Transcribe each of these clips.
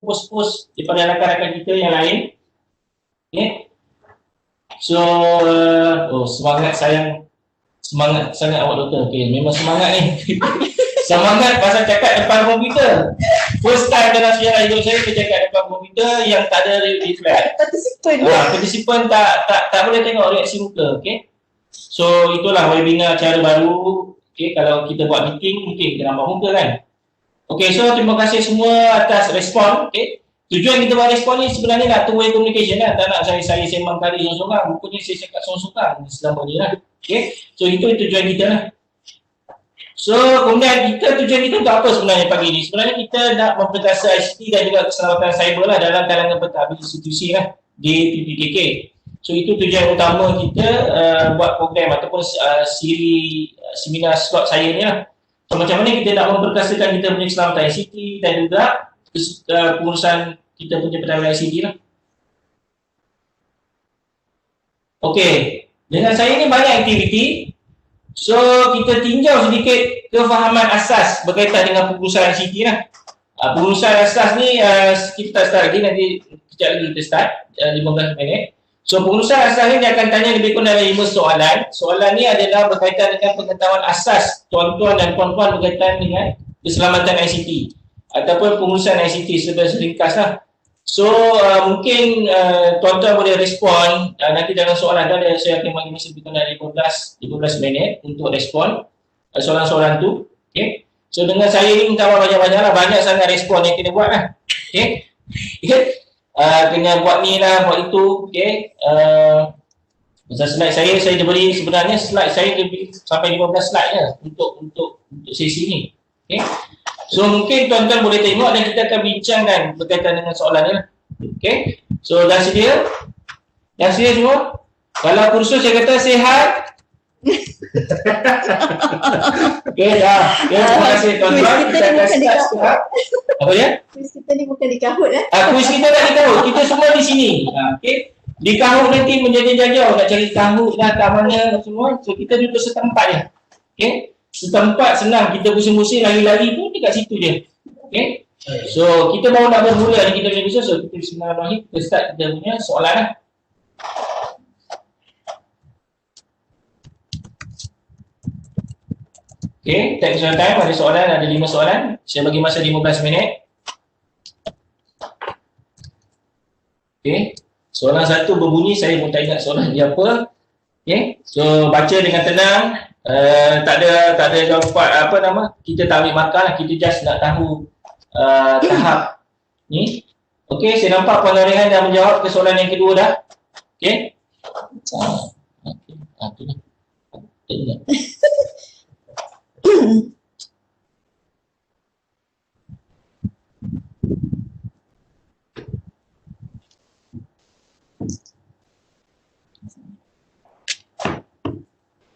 post-post daripada rakan-rakan kita yang lain. Okay. So, semangat sayang, semangat sangat awak doktor. Okay, memang semangat ni. Semangat pasal cakap depan komputer. First time dalam sejarah hidup saya cakap depan komputer yang tak ada reflect. Partisipan tak boleh tengok reaksi muka. Okay. So itulah webinar cara baru. Okay, kalau kita buat meeting mungkin kita nampak muka kan. Okay, so terima kasih semua atas respon. Okay. Tujuan kita buat respon ni sebenarnya nak two-way communication lah. Tak nak saya sembang kali sorang-sorang. Rupanya saya cakap sorang-sorang selama ni lah. Okay. So itu tujuan kita lah. So kemudian tujuan kita untuk apa sebenarnya pagi ni? Sebenarnya kita nak memperkasa ICT dan juga keselamatan cyber lah dalam kalangan pentadbir institusi lah di PPKK. So itu tujuan utama kita buat program ataupun siri seminar slot saya ni lah. So macam mana kita nak memperkasakan kita punya keselamatan ICT dan juga pengurusan kita punya pentadbir ICT lah. Okey, dengan saya ni banyak aktiviti. So kita tinjau sedikit kefahaman asas berkaitan dengan pengurusan ICT lah. Pengurusan asas ni kita tak start lagi, nanti kejap lagi kita start 15 minit. So pengurusan asas ni dia akan tanya lebih kurang dalam 5 soalan. Soalan ni adalah berkaitan dengan pengetahuan asas tuan-tuan dan puan-puan berkaitan dengan keselamatan ICT ataupun pengurusan ICT sebagai ringkas lah. So mungkin tuan-tuan boleh respon nanti dalam soalan dah saya akan bagi masa lebih kurang dari 15 minit untuk respon soalan-soalan tu. Okay. So dengan saya ni minta banyak-banyak lah, banyak sangat respon yang kita buat lah. Okay. Kena buat ni lah, buat itu. Okay. Pasal slide saya beri sebenarnya slide saya lebih sampai 15 slide je untuk sesi ni. Okay. So mungkin tuan-tuan boleh tengok dan kita akan bincangkan berkaitan dengan soalan ni lah. Okay. So dah sedia? Dah sedia semua? Kalau kursus saya kata sihat. Okay dah. Terima kasih tuan-tuan. Kita akan start sekarang. Apa dia? Kuis kita ni bukan di Kahoot kuis kita tak di Kahoot. Kita semua di sini. Okay. Di Kahoot nanti menjadi-jauh nak cari Kahoot dah kat mana semua. So kita duduk setempat je. Okay. Setempat senang, kita pusing-pusing lari-lari pun dekat situ je. Okay. So kita baru nak bermula ni kita punya bisnes. So kita bismillahirrahmanirrahim, kita start kita punya soalan lah. Okay, take your time, ada soalan, ada 5 soalan. Saya bagi masa 15 minit. Okay, soalan satu berbunyi, saya pun tak ingat soalan dia apa. Okay, so baca dengan tenang. Tak ada jawapan apa nama, kita tak ambil markah lah, kita just nak tahu tahap ni. Okey, saya nampak Puan Rehan dah menjawab ke soalan yang kedua dah. Okey.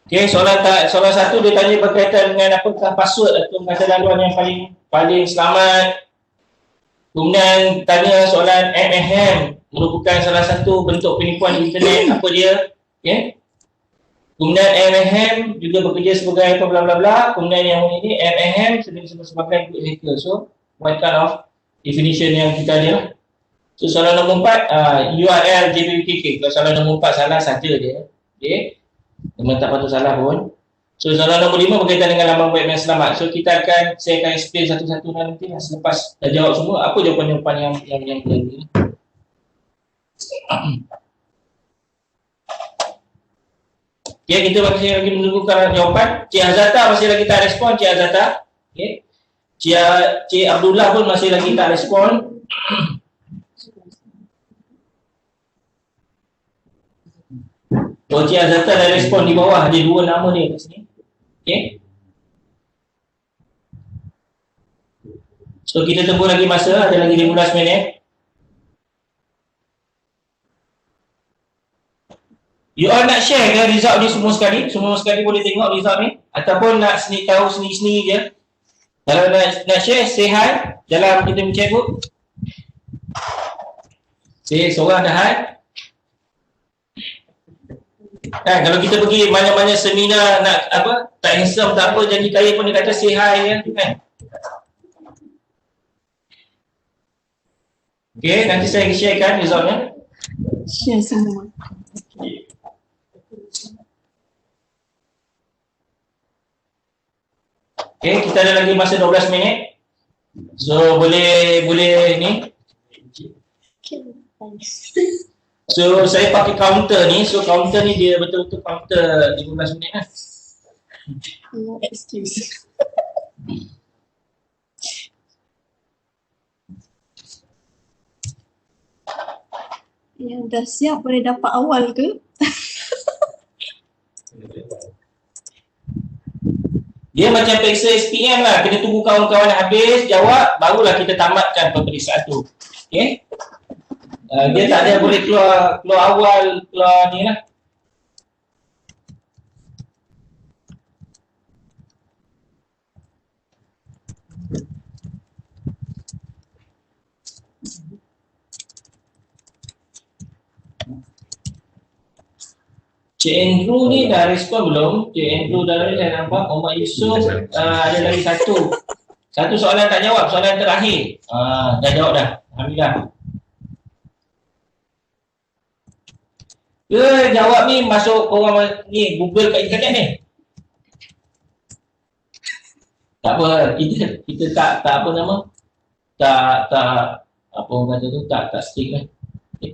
Okey, soalan satu dia tanya berkaitan dengan apakah password atau kata laluan yang paling selamat. Kemudian tanya soalan MFM merupakan salah satu bentuk penipuan internet, apa dia? Okey. Kemudian MFM juga bekerja sebagai apa bla bla bla. Kemudian yang ini MFM sering sebagai hacker. So, what kind of definition yang kita ada lah. So, soalan nombor 4 URL JPKK. Kalau soalan nombor 4 salah saja dia. Okey. Memang tak patut salah pun. So soalan nombor 5 berkaitan dengan laman web yang selamat. So saya akan explain satu-satu nanti lah, selepas dah jawab semua. Apa jawapan-jawapan yang ni. Okay, kita masih lagi menunggukan jawapan. Cik Azata masih lagi tak respon. Cik Azata. Okay. Cik Abdullah pun masih lagi tak respon. Cik Azata dah respon di bawah, ada 2 nama dia kat sini. Okay. So kita tunggu lagi masa, ada lagi 15 minit. You all nak share ke result ni semua sekali? Semua sekali boleh tengok result ni? Ataupun nak tahu sendiri-sendiri je? Kalau nak share, say hi dalam kita punya chatbook. Say seorang dah hi. Kan kalau kita pergi mana-mana seminar nak apa, tak handsome tak apa, janji kaya pun dia kata say hi kan. Okay, nanti saya sharekan resultnya. Share semua. Okay, kita ada lagi masa 12 minit. So boleh ni. Okay, thanks. So saya pakai counter ni. So counter ni dia betul-betul counter 15 minit lah. No excuse. Yang dah siap boleh dapat awal ke? Dia macam periksa SPM lah. Kena tunggu kawan-kawan habis jawab, barulah kita tamatkan peperiksaan tu. Okay? Dia tak ada boleh keluar awal, keluar ni lah. Cik Andrew ni dah respon belum? Cik Andrew dah saya nampak. Muhammad Yusof ada lagi satu. Satu soalan tak jawab, soalan terakhir. Dah jawab dah. Alhamdulillah. Ke jawab ni masuk orang ni Google kat internet ni? Tak apa, kita tak apa nama? Tak apa orang kata tu, tak stick lah. Okay.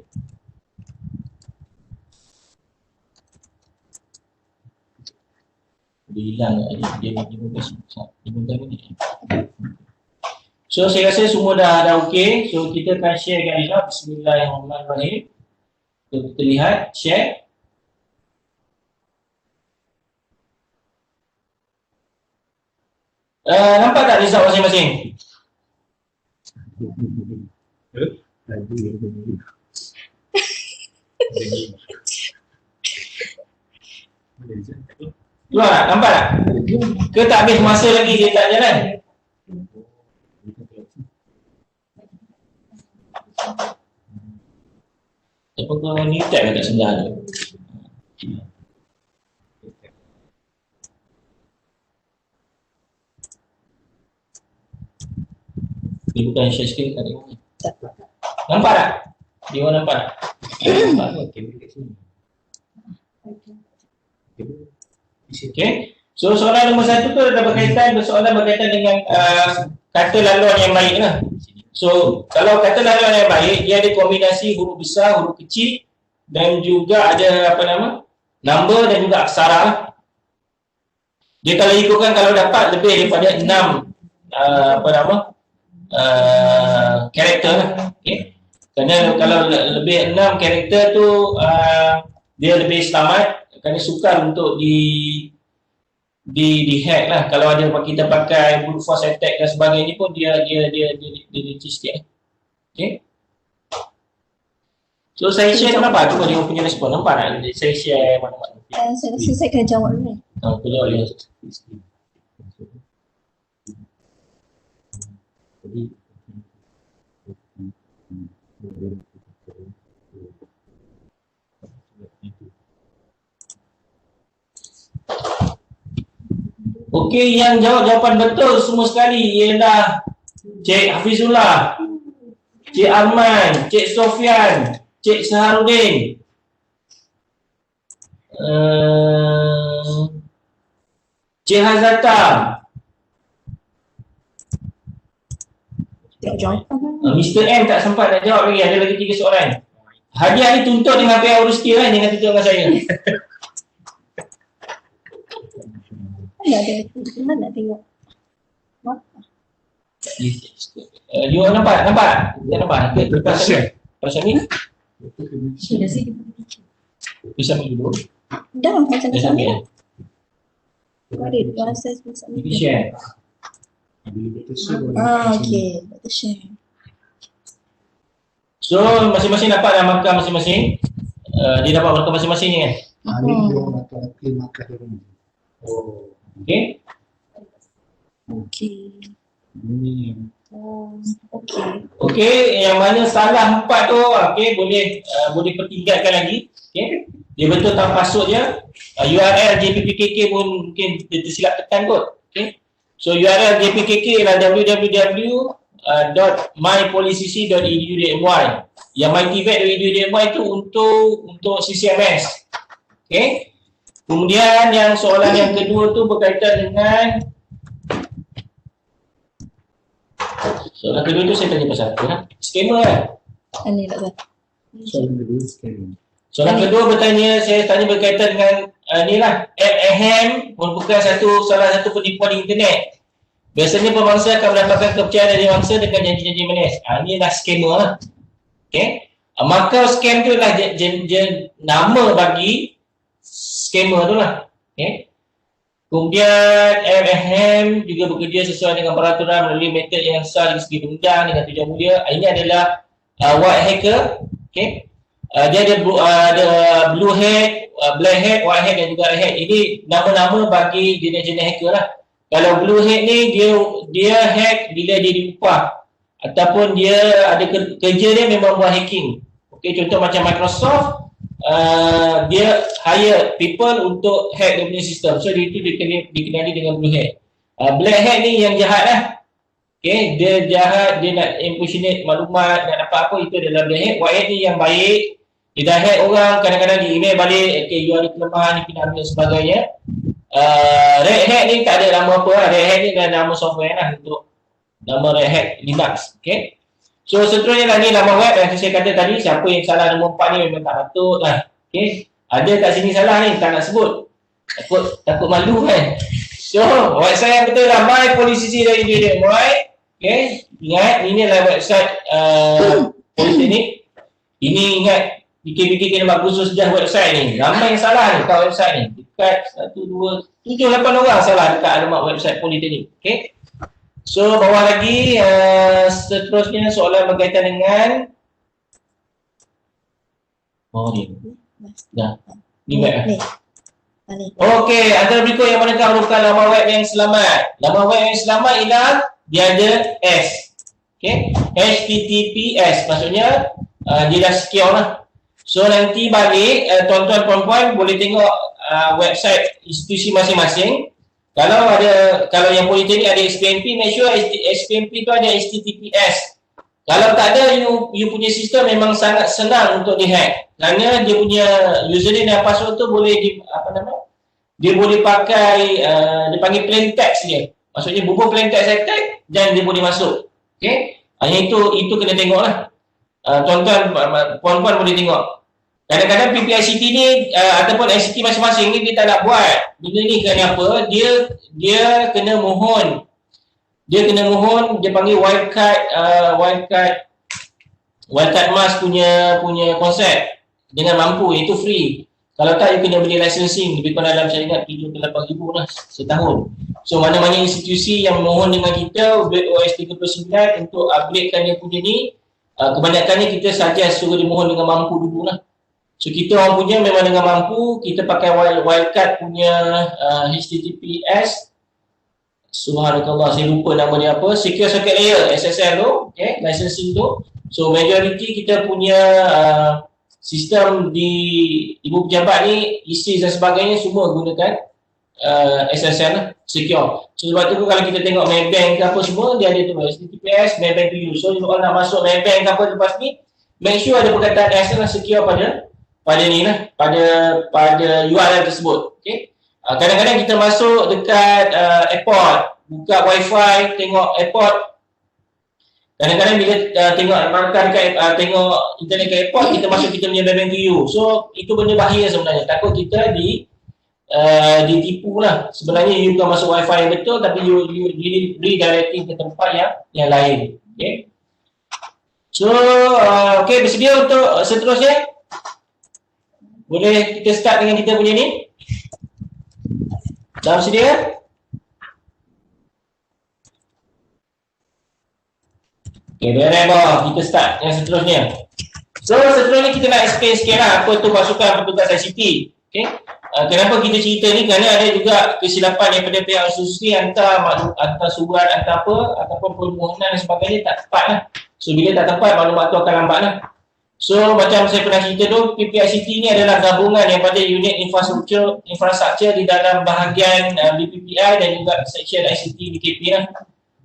Dia hilang dia 15 minit. So saya rasa semua dah okey. So kita akan share kan insya-Allah. Bismillahirrahmanirrahim. Kita lihat, share. Nampak tak result masing-masing? Keluar tak? Nampak tak? Ke tak habis masa lagi dia tak jalan? Apa kau ni tag kat sebelah tu? Dia bukan share screen kat dia. Nampak tak? Dia orang nampak tak? Nampak tak? Okay. So soalan nombor 1 tu ada berkaitan dengan kata laluan yang baik lah. So kalau kata laluan yang baik, dia ada kombinasi huruf besar, huruf kecil dan juga ada apa nama? Number dan juga aksara lah. Dia kalau ikutkan kalau dapat lebih daripada 6 karakter lah. Okay. Kerana kalau lebih 6 karakter tu dia lebih selamat, kerana sukar untuk di hack lah. Kalau ada kita pakai brute force attack dan sebagainya pun dia sikit. Okay. So saya share kenapa? Cuba dia punya respon. Nampak tak? Saya share mana-mana. Saya rasa saya kena jawab dulu. Aku jawab dia. Okey, yang jawab jawapan betul semua sekali ialah Cik Hafizullah, Cik Arman, Cik Sofian, Cik Saharudin, Cik Hazata, Mr. M tak sempat nak jawab lagi, ada lagi 3 soalan. Hadiah ni tuntut dengan pihak urus kira kan, jangan tuntut dengan saya. Mana nak tengok? You nampak? Dia nampak? Pasal ni? Bisa ambil dulu. Dah macam tu sambil. Mari proses bisa Kita share. Okey, betul share. So masing-masing dapat dah markah masing-masing. Dia dapat markah masing-masing ni kan? Ini dia orang akan claim markah dia orang. Oh. Okey. Okey. Ini yang Okey. Okey, yang mana salah 4 tu okey boleh pertingkatkan lagi. Okey. Dia betul tak password dia. URL JPPKK pun mungkin dia tersilap tekan kot. Okey. So URL JPKK ialah www mypolicc.edu.my. Yang mytvet.edu.my itu untuk CCMS. Okey. Kemudian yang soalan yang kedua tu berkaitan dengan soalan kedua tu saya tanya pasal apa? Skema kan? Ini tak tahu. Soalan kedua sekali. Soalan kedua saya tanya berkaitan dengan ni lah, app Ahem merupakan salah satu penipuan di internet. Biasanya pemangsa akan mendapatkan kepercayaan dari mangsa dengan janji-janji manis. Ini dah skema lah. Okay. Maka scam tu adalah nama bagi skema tu lah. Okay. Kemudian Ahem juga bekerja sesuai dengan peraturan melalui metod yang sah dari segi undang dengan tujuan mulia. Ini adalah white hacker. Okay. Dia ada blue hat, black hat, white hat dan juga red hat. Ini nama-nama bagi jenis-jenis hacker lah. Kalau blue hat ni dia hack bila dia diupah ataupun dia ada kerja dia memang buat hacking. Okey, contoh macam Microsoft, dia hire people untuk hack dia punya sistem. So dia itu dikenali dengan blue hat. Black hat ni yang jahat lah. Okey, dia jahat, dia nak impersonate maklumat, nak dapat apa, itu adalah black hat. White hat ni yang baik. Dia dah hack orang, kadang-kadang dia email balik, okay, you ada kelemahan, ni kena ambil sebagainya. Red Hat ni tak ada nama apa lah. Red Hat ni adalah nama software lah untuk nama Red Hat Linux. Okay. So seterusnya lah ni nama web yang saya kata tadi, siapa yang salah nombor 4 ni memang tak patut lah. Okay. Ada kat sini salah ni, tak nak sebut. Takut malu kan. So website yang betul lah mypolicc.edu.my. Okay. Ingat, ini adalah website Politeknik. Ini ingat, fikir-fikir kena buat khusus dah website ni. Ramai yang salah ni kat website ni. Dekat 1, 2, 7, 8 orang salah dekat alamat website Politeknik. Okay. So bawah lagi, seterusnya soalan berkaitan dengan ni. Dah. Ni web lah. Okey, antara berikut yang manakah merupakan laman web yang selamat? Laman web yang selamat ialah dia ada S. Okay. HTTPS maksudnya dia dah secure lah. So nanti balik tuan-tuan puan-puan boleh tengok website institusi masing-masing. Kalau yang Politeknik ada SPMP, make sure SPMP tu ada HTTPS. Kalau tak ada, you punya sistem memang sangat senang untuk dihack. Kerana dia punya username dan password tu boleh dia boleh pakai dia panggil plain text dia. Maksudnya buku plain text attack dan dia boleh masuk. Okey. Hanya itu kena tengoklah. Tuan-tuan puan-puan boleh tengok. Kadang-kadang PPICT ni ataupun ICT masing-masing ni dia tak nak buat. Benda ni kerana apa? Dia kena mohon. Dia panggil wildcard mask punya konsep dengan mampu, iaitu free. Kalau tak, you kena beli licensing lebih kurang dalam saya ingat 7 ke 8 ribu lah setahun. So mana-mana institusi yang mohon dengan kita OS 39 untuk upgradekan dia punya ni, kebanyakannya kita saja suruh dia mohon dengan mampu dulu lah. So kita orang punya memang dengan mampu, kita pakai wildcard punya HTTPS. Subhanallah, saya lupa nama dia apa. Secure Socket Layer, SSL tu, okay, licensing tu. So majority kita punya sistem di ibu pejabat ni, ISIS dan sebagainya semua gunakan SSL lah, secure. So sebab tu kalau kita tengok Maybank ke apa semua, dia ada tu HTTPS, Maybank to you. So kalau nak masuk Maybank ke apa lepas ni, make sure ada perkataan S lah, secure pada ni lah, pada URL tersebut. Okay. Kadang-kadang kita masuk dekat airport, buka wifi, tengok airport. Kadang-kadang bila tengok markah dekat tengok internet kat airport, kita masuk kita punya Maybank to you. So itu benda bahaya sebenarnya. Takut kita ditipu lah. Sebenarnya you bukan masuk wifi yang betul, tapi you redirecting ke tempat yang lain. Okay. So okay, bersedia untuk seterusnya? Boleh kita start dengan kita punya ni? Dah bersedia? Okay, beres kita start yang seterusnya. So seterusnya kita nak explain sikit lah apa tu pasukan petugas ICT. Okay. Kenapa kita cerita ni? Kerana ada juga kesilapan daripada pihak institusi hantar surat, hantar apa, ataupun permohonan dan sebagainya tak tepat lah. So bila tak tepat, maklumat tu akan lambat lah. So macam saya pernah cerita tu, PPICT ni adalah gabungan daripada unit infrastruktur di dalam bahagian BPPI dan juga section ICT BKP lah.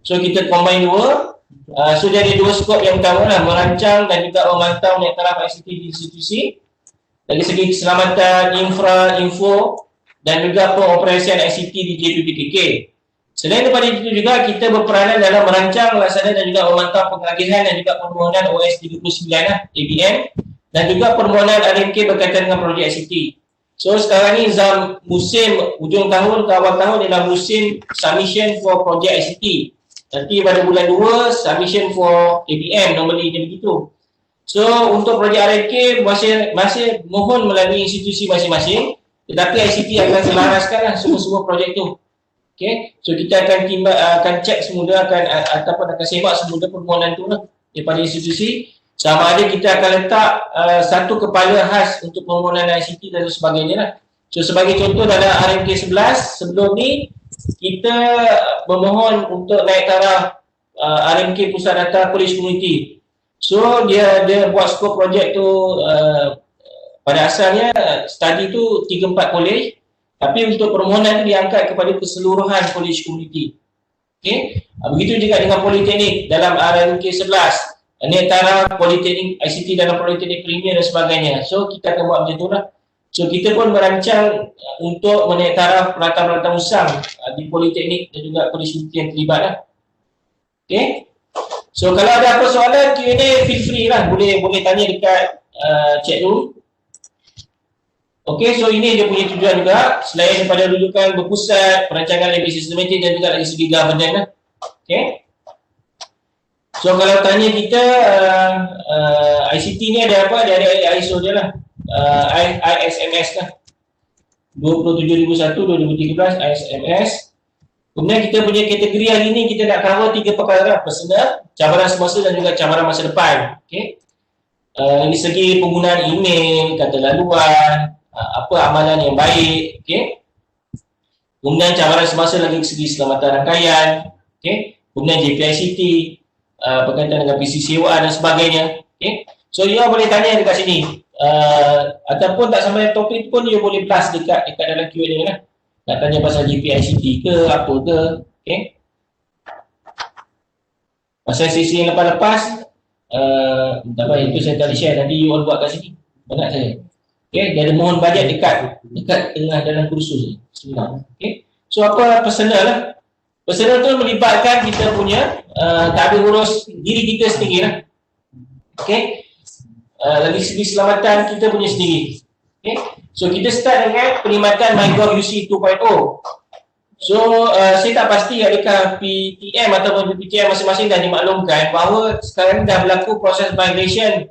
So kita combine dua. So dia ada dua skop yang utama lah, merancang dan juga memantau naik taraf ICT di institusi dari segi keselamatan info dan juga pengoperasian ICT di JPPKK. Selain daripada itu juga kita berperanan dalam merancang, melaksanakan dan juga memantau pengagihan dan juga permohonan OS 39 ABN dan juga permohonan RMK berkaitan dengan projek ICT. So sekarang ni musim hujung tahun ke awal tahun ialah musim submission for projek ICT. Nanti pada bulan 2 submission for ABM normally dia begitu. So untuk projek RMK masih mohon melalui institusi masing-masing, tetapi ICT akan selaraskanlah semua projek tu. Okay, so kita akan cek semula, akan semak semula permohonan tu lah daripada institusi. Sama ada kita akan letak satu kepala khas untuk permohonan ICT dan sebagainya lah. So sebagai contoh dalam RMK 11 sebelum ni kita memohon untuk naik taraf RMK Pusat Data College Community. So dia buat skop projek tu pada asalnya study tu 3-4 college, tapi untuk permohonan tu diangkat kepada keseluruhan college community. Okay? Begitu juga dengan politeknik dalam RMK 11. Naik taraf politeknik ICT dalam politeknik premier dan sebagainya. So kita akan buat macam tu lah. So kita pun merancang untuk menaik taraf peralatan-peralatan usang di politeknik dan juga college community yang terlibat lah. Okay? So kalau ada apa soalan Q&A, feel free lah, boleh tanya dekat chat room. Okey, so ini dia punya tujuan juga, selain daripada rujukan berpusat, perancangan lebih sistematik dan juga dari segi governance lah. Okey. So kalau tanya kita ICT ni ada apa? Dia ada ISO dia lah. ISMS lah. 27001 2013 ISMS. Kemudian kita punya kategori hari ni kita nak cover 3 perkara, personal, cabaran semasa dan juga cabaran masa depan. Okey. Dari segi penggunaan email, kata laluan, apa amalan yang baik, okey. Kemudian cabaran semasa lagi segi keselamatan rangkaian, okey. Kemudian JPICT, berkaitan dengan PC sewaan dan sebagainya, okey. So you boleh tanya dekat sini. Ataupun tak sampai topik pun you boleh blast dekat dalam Q&A lah. Nak tanya pasal JPICT ke apa ke, okey. Pasal sesi yang lepas-lepas tak apa, itu saya tak share, nanti you all buat kat sini. Banyak saya. Okay, dia ada mohon bajet dekat tengah dalam kursus sebenarnya. Okay. So apa personal lah. Personal tu melibatkan kita punya tak ada urus diri kita sendiri lah. Okay. Lagi segi keselamatan kita punya sendiri. Okay. So kita start dengan perkhidmatan MyGov UC 2.0. So saya tak pasti adakah PTM ataupun PPTM masing-masing dah dimaklumkan bahawa sekarang dah berlaku proses migration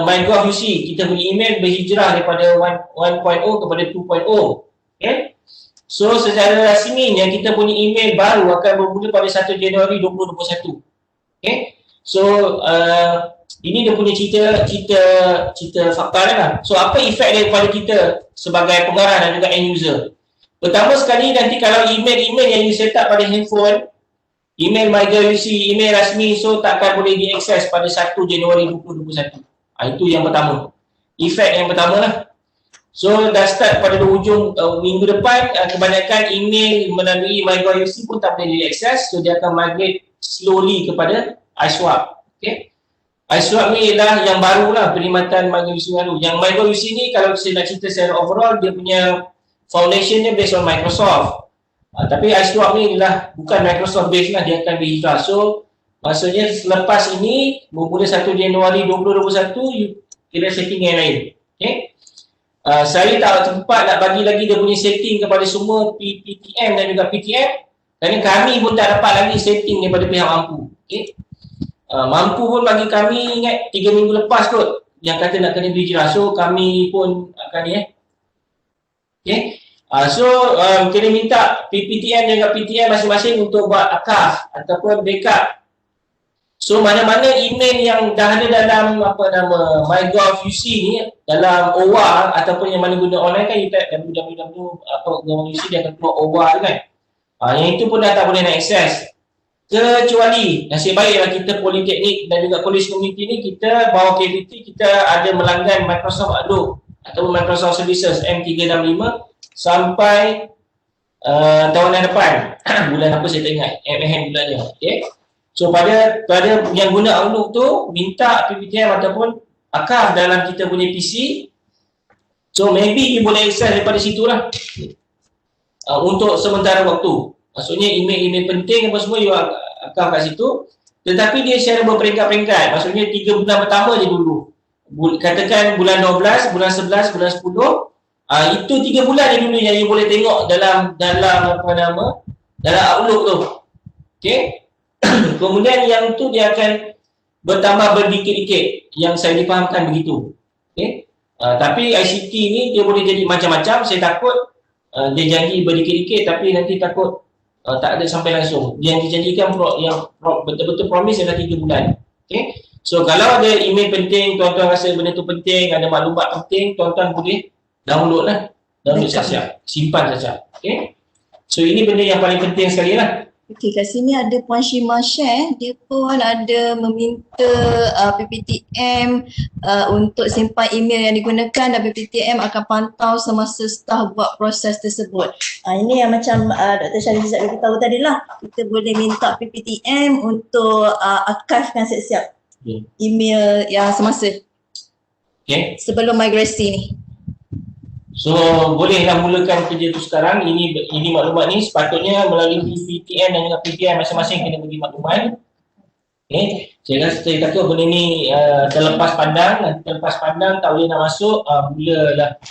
MyGov UC. Kita punya email berhijrah daripada 1.0 kepada 2.0. Okay. So secara rasminya kita punya email baru akan bermula pada 1 Januari 2021. Okay. So ini dia punya cerita fakta lah. So apa efek daripada kita sebagai pengarah dan juga end user? Pertama sekali, nanti kalau email yang you set up pada handphone, email MyGov UC, email rasmi, so takkan boleh diakses pada 1 Januari 2021. Itu yang pertama. Efek yang pertama lah. So dah start pada hujung minggu depan, kebanyakan email melalui MyGov UC pun tak boleh diakses. So dia akan migrate slowly kepada iSwap. Okay. iSwap ni ialah yang baru lah, perkhidmatan MyGov UC baru. Yang MyGov UC ni kalau saya nak cerita secara overall, dia punya foundationnya based on Microsoft. Tapi iSwap ni adalah bukan Microsoft based lah, dia akan berhijrah. So maksudnya selepas ini bermula 1 Januari 2021 kita setting yang lain. Okay. Saya tak sempat nak bagi lagi dia punya setting kepada semua PPTM dan juga PTM, kerana kami pun tak dapat lagi setting daripada pihak mampu. Okay. Mampu pun bagi kami ingat 3 minggu lepas kot yang kata nak kena berhijrah. So kami pun akan ni okay. Kena minta PPTM dan PTM masing-masing untuk buat archive ataupun backup. So mana-mana email yang dah ada dalam MyGov UC ni, dalam OWA ataupun yang mana guna online kan, you type www.gov.uc dia akan keluar OWA kan. Yang itu pun dah tak boleh nak akses. Kecuali nasib baiklah kita politeknik dan juga college community ni, kita bawa KVT, kita ada melanggan Microsoft Outlook atau Microsoft Services M365 sampai tahun yang depan. Bulan apa saya tak ingat, bulannya. Okay. So pada yang guna Outlook tu, minta PPTM ataupun archive dalam kita punya PC. So maybe dia boleh access daripada situ lah. Untuk sementara waktu. Maksudnya email-email penting apa semua you archive kat situ. Tetapi dia secara berperingkat-peringkat. Maksudnya 3 bulan pertama je dulu. Katakan bulan 12, bulan 11, bulan 10. Itu 3 bulan je dulu yang you boleh tengok dalam dalam Outlook tu. Okay. Kemudian yang tu dia akan bertambah berdikit-dikit. Yang saya difahamkan begitu. Okay. Tapi ICT ni dia boleh jadi macam-macam. Saya takut dia janji berdikit-dikit tapi nanti takut tak ada sampai langsung. Yang dijanjikan yang betul-betul promise adalah 3 bulan. Okay. So kalau ada email penting, tuan-tuan rasa benda tu penting, ada maklumat penting, tuan-tuan boleh download lah. Download siap-siap. Simpan saja. Okay. So ini benda yang paling penting sekali lah. Okey, kat sini ada Puan Shima share, dia pun ada meminta PPTM untuk simpan email yang digunakan dan PPTM akan pantau semasa staf buat proses tersebut. Ini yang macam Dr. Syarif Zizat beritahu tadi lah, kita boleh minta PPTM untuk archivekan siap-siap email yang semasa sebelum migrasi ni. So bolehlah mulakan kerja tu sekarang. Ini maklumat ni sepatutnya melalui PPTM dan juga PPTM masing-masing kena bagi maklumat. Okay. Saya takut benda ni terlepas pandang. Terlepas pandang tak boleh nak masuk, mulalah.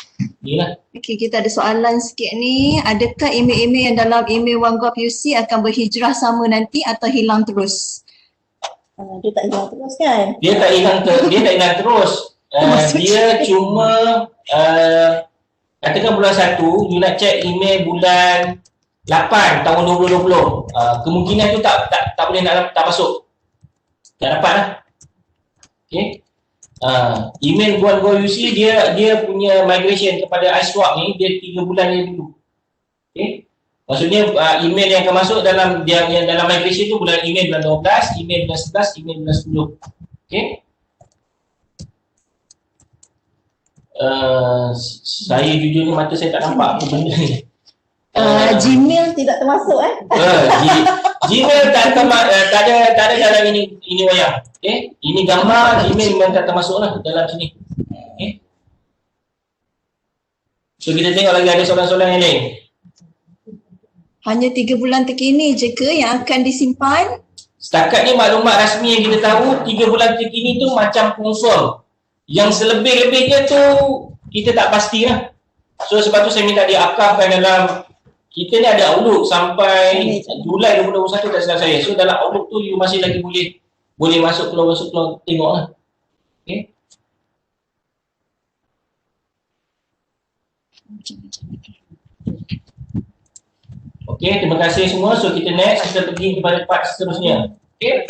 Inilah. Okey, kita ada soalan sikit ni. Adakah email-email yang dalam email OneGov UC akan berhijrah sama nanti atau hilang terus? Dia tak hilang terus kan? Dia tak hilang terus. Dia cuma katakan bulan 1, you nak check email bulan 8 tahun 2020. Kemungkinan tu tak boleh tak masuk. Tak dapat lah. Okay. Email OneGov UC dia punya migration kepada iSwap ni dia 3 bulan je dulu. Okay. Maksudnya email yang akan masuk dalam yang dalam migration tu email bulan 12, email bulan 11, email bulan 10. Okay. Saya jujurnya mata saya tak nampak apa benda ni. Gmail tidak termasuk Gmail tak ada dalam ini wayang. Okay. Ini gambar Gmail memang tak termasuk lah dalam sini. Okay. So kita tengok lagi ada soalan-soalan yang lain. Hanya 3 bulan terkini je ke yang akan disimpan? Setakat ni maklumat rasmi yang kita tahu 3 bulan terkini tu macam confirm. Yang selebih-lebihnya tu kita tak pastilah. So sebab tu saya minta dia archivekan dalam kita ni ada Outlook sampai Julai 2021 tak silap saya. So dalam Outlook tu you masih lagi boleh masuk keluar tengoklah. Okay. Okay, terima kasih semua. So kita next, kita pergi kepada part seterusnya. Okay.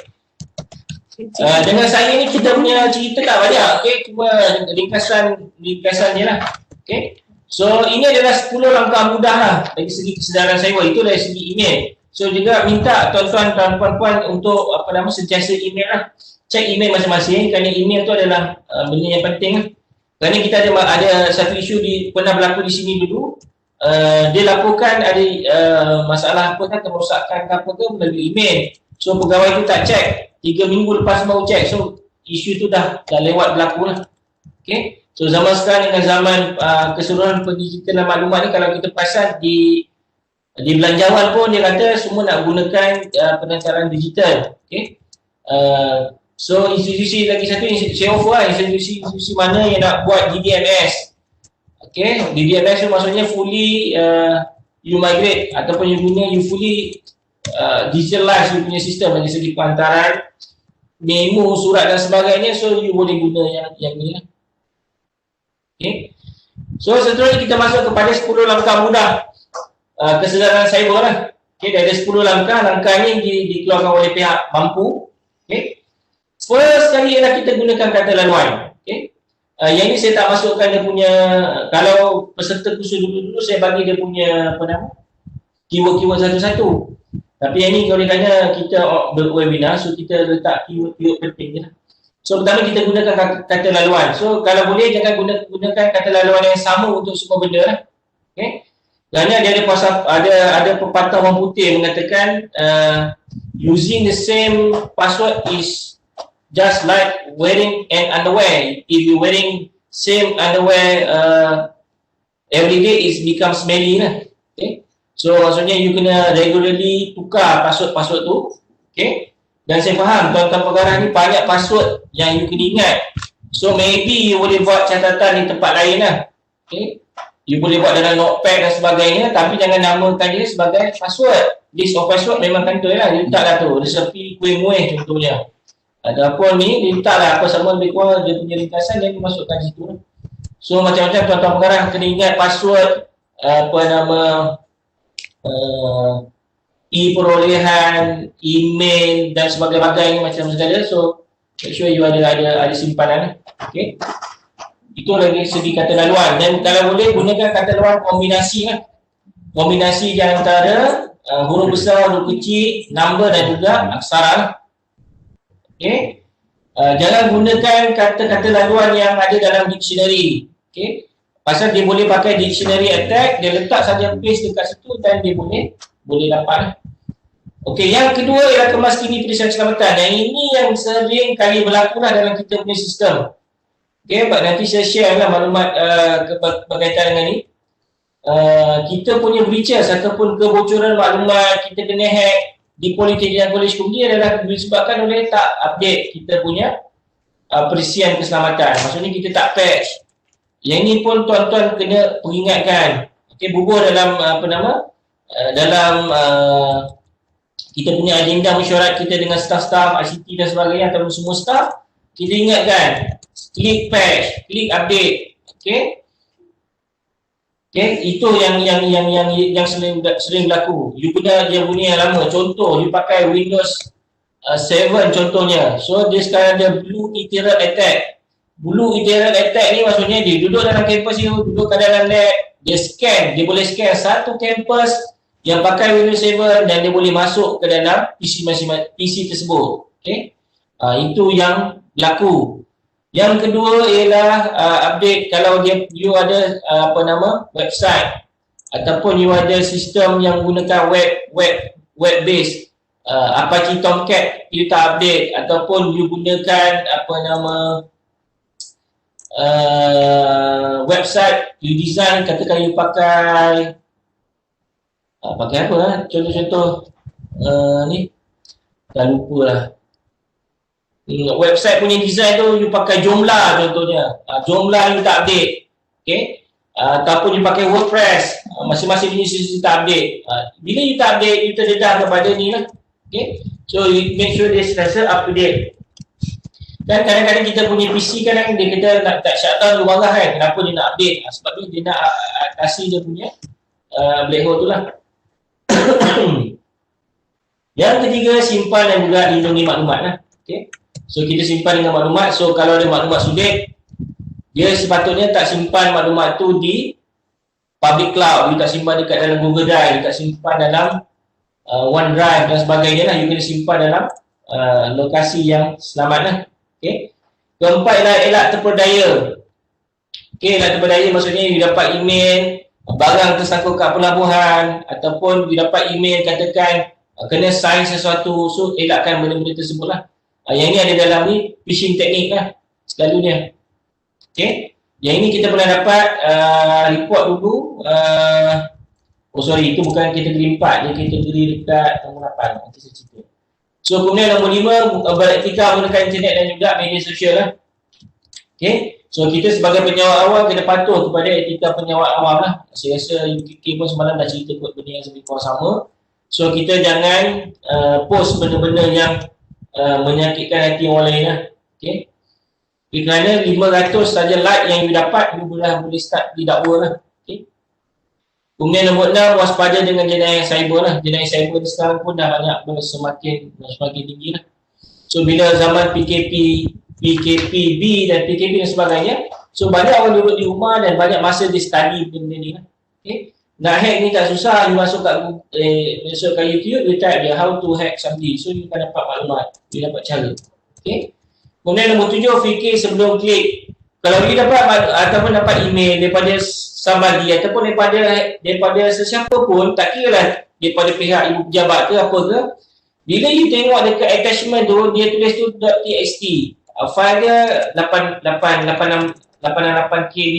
Dengan saya ni kita punya cerita tak banyak. Okay, cuma ringkasan je lah. Okay. So ini adalah 10 langkah mudah lah dari segi kesedaran cyber. Itu dari segi email. So juga minta tuan-tuan dan puan-puan untuk sentiasa email lah. Cek email masing-masing kerana email tu adalah benda yang penting lah. Kerana kita ada satu isu pernah berlaku di sini dulu. Dia laporkan ada masalah kerosakan apa ke melalui email. So pegawai tu tak cek. 3 minggu lepas baru cek. So isu tu dah lewat berlaku lah. Okay. So zaman sekarang dengan zaman keseluruhan pendidikan dan maklumat ni, kalau kita perasan di belanjawan pun dia kata semua nak gunakan penacaran digital. Okay. So institusi lagi satu saya offer lah, institusi mana yang nak buat DDMS. Okay, DDMS tu maksudnya fully you migrate ataupun you fully digitalize you punya sistem dari segi perantaran, memo, surat dan sebagainya. So you boleh guna yang ni lah. Okay. So seterusnya kita masuk kepada 10 langkah mudah kesedaran cyber lah. Okay, dari 10 langkah ni dikeluarkan oleh pihak mampu. Okay. First sekali ialah kita gunakan kata laluan. Okay. Yang ni saya tak masukkan dia punya, kalau peserta kursus dulu saya bagi dia punya keyword-keyword satu-satu. Tapi yang ni kerana kita berwebinar, so kita letak keyword-keyword penting je lah. So pertama kita gunakan kata laluan. So kalau boleh jangan gunakan kata laluan yang sama untuk semua benda lah. Okay. Kerana dia ada pepatah orang putih mengatakan using the same password is just like wearing an underwear. If you wearing same underwear every day, it becomes smelly lah. Okay. So maksudnya you kena regularly tukar password tu. Okay. Dan saya faham tuan-tuan pengarah ni banyak password yang you kena ingat. So maybe you boleh buat catatan di tempat lain lah. Okay. You boleh buat dalam notepad dan sebagainya, tapi jangan namakan dia sebagai password. List of password memang kan tu lah, dia letaklah tu, resepi kuih muih contohnya. Ataupun ni, dia letaklah apa sama lebih kurang dia punya ringkasan, dia masukkan situ. So macam-macam tuan-tuan pengarah kena ingat password, e-perolehan, email dan sebagainya macam segala. So make sure you ada simpanan. Okay. Itu lagi segi kata laluan, dan kalau boleh gunakan kata laluan kombinasi lah. Kombinasi di antara huruf besar, huruf kecil, number dan juga aksara lah. Okay. Jangan gunakan kata-kata laluan yang ada dalam dictionary. Okay. Pasal dia boleh pakai dictionary attack, dia letak saja paste dekat situ dan dia boleh dapat lah. Okey, yang kedua ialah kemaskini perisian keselamatan. Yang ini yang sering kali berlaku lah dalam kita punya sistem. Okay, nanti saya share lah maklumat berkaitan dengan ni. Kita punya breaches ataupun kebocoran maklumat kita kena hack di Politeknik dan Kolej Kundi adalah disebabkan oleh tak update kita punya perisian keselamatan. Maksudnya kita tak patch. Yang ini pun tuan-tuan kena peringatkan. Okay, bubuh dalam dalam kita punya agenda mesyuarat kita dengan staf-staf ICT dan sebagainya ataupun semua staf, kita ingatkan klik patch, klik update. Okey. Okey, itu yang sering berlaku. You guna dia punya yang lama. Contoh, you pakai Windows 7 contohnya. So dia sekarang ada Blue Iterate Attack. Blue Iterate Attack ni maksudnya dia duduk dalam kampus you, duduk kat dalam lab, dia scan, dia boleh scan satu kampus yang pakai Windows 7 dan dia boleh masuk ke dalam PC tersebut. Okey. Itu yang berlaku. Yang kedua ialah update kalau you ada website ataupun you ada sistem yang gunakan web based Apache Tomcat, you tak update, ataupun you gunakan website you design, katakan you pakai apa contoh-contoh ni dah lupa lah. Website punya design tu you pakai Joomla contohnya. Joomla you tak update. Okay. Ataupun you pakai WordPress, masing-masing punya sisi tak update. Bila you tak update, you terdedah kepada ni lah. Okay. So you make sure dia sentiasa up to date. Dan kadang-kadang kita punya PC kan dia kata nak tak shutdown, you marah kan, kenapa dia nak update? Sebab tu dia nak kasih dia punya black hole tu lah. Yang ketiga, simpan dan juga lindungi maklumat lah. Okay. So kita simpan dengan maklumat. So kalau ada maklumat sulit, dia sepatutnya tak simpan maklumat tu di public cloud. You tak simpan dekat dalam Google Drive, you tak simpan dalam OneDrive dan sebagainya lah. You kena simpan dalam lokasi yang selamat lah. Okay. Keempat ialah elak terperdaya. Okay, elak terperdaya maksudnya you dapat email barang tersangkut kat pelabuhan, ataupun you dapat email katakan kena sign sesuatu. So elakkan benda-benda tersebut lah. Yang ini ada dalam ni phishing teknik lah selalunya. Okay. Yang ini kita pernah dapat report dulu. Itu bukan kategori 4, dia kategori dekat nombor 8. Nanti saya cerita. So kemudian nombor 5, beretika menggunakan internet dan juga media sosial lah. Okay. So kita sebagai penyawat awam kena patuh kepada etika penyawat awam lah. Saya rasa UKK pun semalam dah cerita kot benda yang lebih kurang sama. So kita jangan post benda-benda yang menyakitkan hati orang lain lah. Okay. Kerana 500 saja like yang you dapat, you boleh start didakwa lah. Okay. Kemudian nombor 6, waspada dengan jenayah cyber lah. Jenayah cyber sekarang pun dah banyak semakin tinggi lah. So bila zaman PKPB dan PKP dan sebagainya, so banyak orang duduk di rumah dan banyak masa dia study benda ni lah. Okay. Nak hack ni tak susah, you masuk kat YouTube, you type dia how to hack something. So you akan dapat maklumat, you dapat cara. Okay. Kemudian nombor 7, fikir sebelum klik. kalau you dapat ataupun dapat email daripada somebody ataupun daripada sesiapa pun, tak kira lah daripada pihak ibu pejabat ke apa ke, bila you tengok dekat attachment tu, dia tulis tu .txt, file dia 88 KB.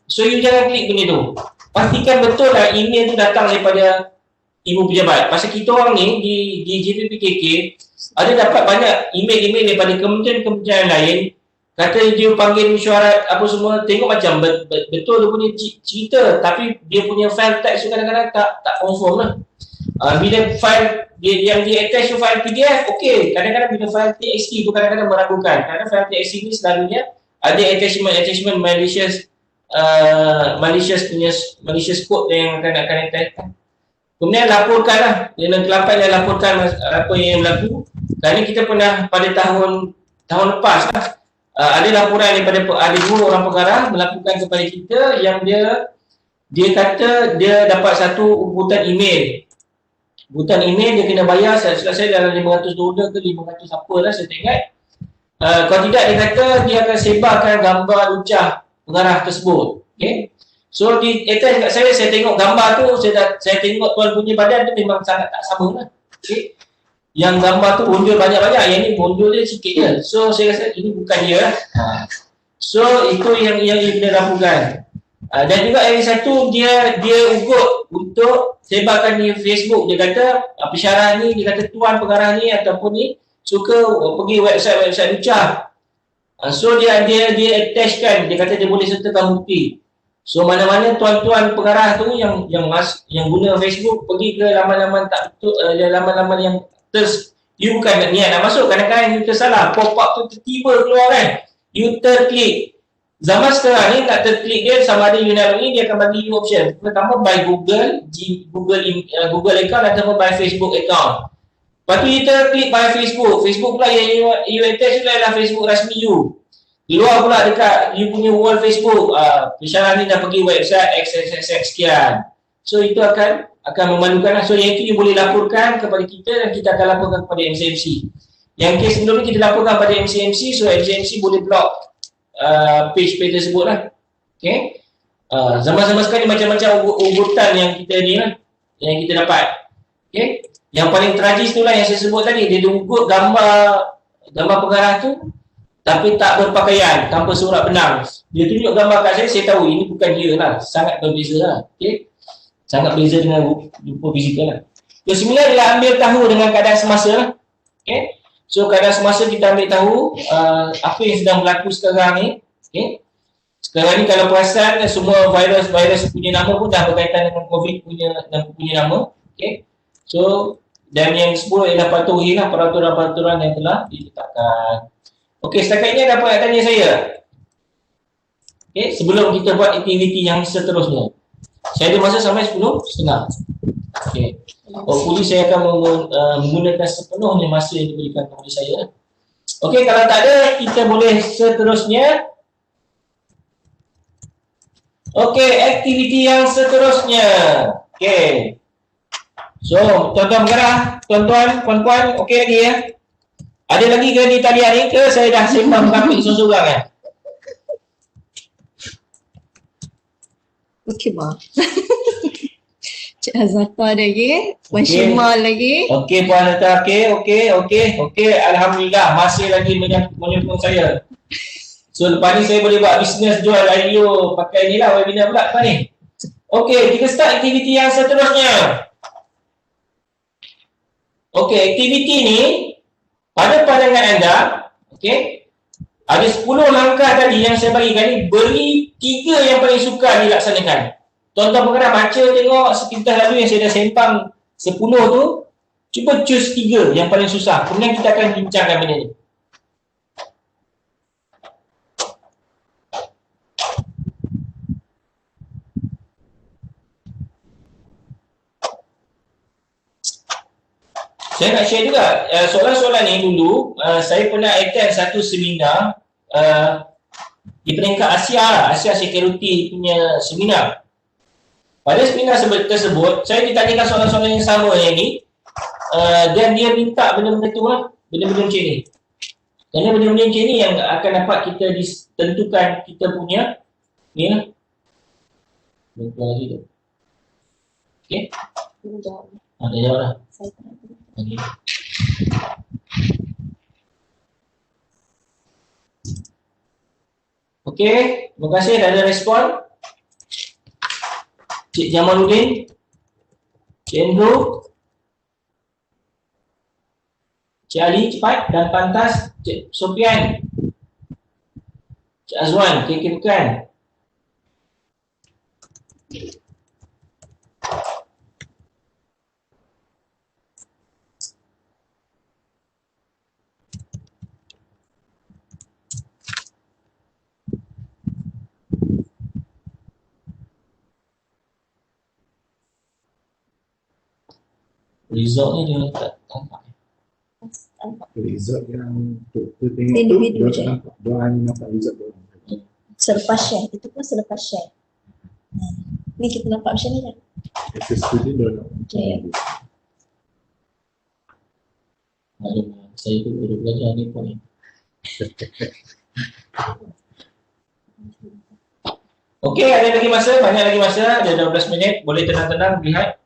So you jangan klik benda tu. Pastikan betul lah email tu datang daripada ibu pejabat. Pasal kita orang ni di JPPKK ada dapat banyak email daripada kementerian-kementerian lain, kata dia panggil mesyuarat apa semua, tengok macam betul dia punya cerita, tapi dia punya file text tu kadang-kadang tak confirm lah. Bila file yang dia attach tu file PDF, okey. Kadang-kadang bila file TXT tu kadang-kadang meragukan. Kerana file TXT ni selalunya ada attachment malicious code yang akan attach. Kemudian laporkanlah, dengan kelapan dia laporkan apa yang berlaku. Kerana kita pernah pada tahun lepas lah, ada laporan daripada ada 2 orang pengarah melaporkan kepada kita yang dia kata dia dapat satu ubutan email. Ubutan email dia kena bayar, saya dalam $500 ke 500 apalah, saya tak ingat. Kalau tidak, dia kata dia akan sebarkan gambar lucah pengarah tersebut. Okay? So di attach kat saya tengok gambar tu, saya tengok tuan punya badan tu memang sangat tak sama lah. Okay? Yang gambar tu bonjol banyak-banyak, yang ni bonjol dia sikit je. So saya rasa ini bukan dia lah. So itu yang dia lakukan. Dan juga yang satu, dia ugut untuk sebarkan di Facebook. Dia kata pensyarah ni, dia kata tuan pengarah ni ataupun ni suka pergi website lucah. So dia attachkan, dia kata dia boleh sertakan bukti. So mana-mana tuan-tuan pengarah tu yang guna Facebook pergi ke laman-laman tak betul, laman-laman yang you bukan niat nak masuk, kadang-kadang you tersalah, pop up tu tiba-tiba keluar kan, you terklik. Zaman sekarang ni nak terklik dia sama ada you nak login, dia akan bagi you option. Pertama by Google account ataupun by Facebook account. Lepas tu you terklik by Facebook pula yang you attach tu adalah Facebook rasmi you. Keluar pula dekat you punya wall Facebook, pensyarah ni dah pergi website XXX sekian. So itu akan memalukan lah. So yang itu you boleh laporkan kepada kita dan kita akan laporkan kepada MCMC. Yang kes sebelum ni kita laporkan kepada MCMC, so MCMC boleh block page tersebut lah. Okay. Zaman-zaman sekarang ni macam-macam ugutan yang kita ni lah, yang kita dapat. Okay. Yang paling tragis tu lah yang saya sebut tadi, dia ugut gambar pengarah tu tapi tak berpakaian, tanpa surat benang. Dia tunjuk gambar kat saya tahu ini bukan dia lah, sangat berbeza lah. Okay. Sangat beza dengan rupa fizikal lah. Yang semula adalah ambil tahu dengan keadaan semasa lah. Okay. So keadaan semasa kita ambil tahu apa yang sedang berlaku sekarang ni. Okay. Sekarang ni kalau perasan semua virus punya nama pun dah berkaitan dengan COVID punya nama. Okay. So dan yang sebut ialah patuhi lah peraturan-peraturan yang telah ditetapkan. Okey, setakat ini ada apa nak tanya saya? Okey, sebelum kita buat aktiviti yang seterusnya. Saya ada masa sampai 10:30. Okey. Hopefully saya akan menggunakan sepenuhnya masa yang diberikan kepada saya. Okey, kalau tak ada, kita boleh seterusnya. Okey, aktiviti yang seterusnya. Okey. So, tuan-tuan pengarah, tuan-tuan, puan-puan, okey lagi ya? Ada lagi ke di talian ni ke saya dah simpan grafik seorang-seorang kan? Okey, Bang. Cik Azata ada lagi, Puan Syima lagi. Okey, Puan Azata, okey. Alhamdulillah, masih lagi menyokong saya. So, lepas ni saya boleh buat bisnes jual radio pakai ni lah, webinar pula lepas ni. Okey, kita start aktiviti yang seterusnya. Okey, aktiviti ni pada pandangan anda, okey, ada 10 langkah tadi yang saya bagikan ni, beri 3 yang paling sukar dilaksanakan. Tuan-tuan pengarah baca tengok sekitar lalu yang saya dah sempang 10 tu, cuba choose 3 yang paling susah. Kemudian kita akan bincangkan benda ni. Saya nak share juga soalan-soalan ni dulu. Saya pernah attend satu seminar di peringkat Asia Security punya seminar. Pada seminar tersebut, saya ditanyakan soalan-soalan yang sama yang ni, dan dia minta benda-benda tu lah, benda-benda macam ni. Kerana benda-benda macam ni yang akan dapat kita ditentukan kita punya ni lah. Bentar lagi tu. Okey. Dah jawab dah. Okey. Okey, terima kasih dah ada respon. Cik Jamaluddin, Cik Andrew, Cik Ali cepat dan pantas. Cik Sofian, Cik Azwan, kira-kira bukan. Result ni dia tak nampak. Result yang tu tengok tu, Individu dia je. tak nampak. Dia hanya nampak result dia. Selepas share, itu pun selepas share. Ni kita nampak macam ni kan? Access tu dia nak. Okay. Saya tu baru belajar ni pun ni. Okey, ada lagi masa, banyak lagi masa, ada 12 minit, boleh tenang-tenang lihat.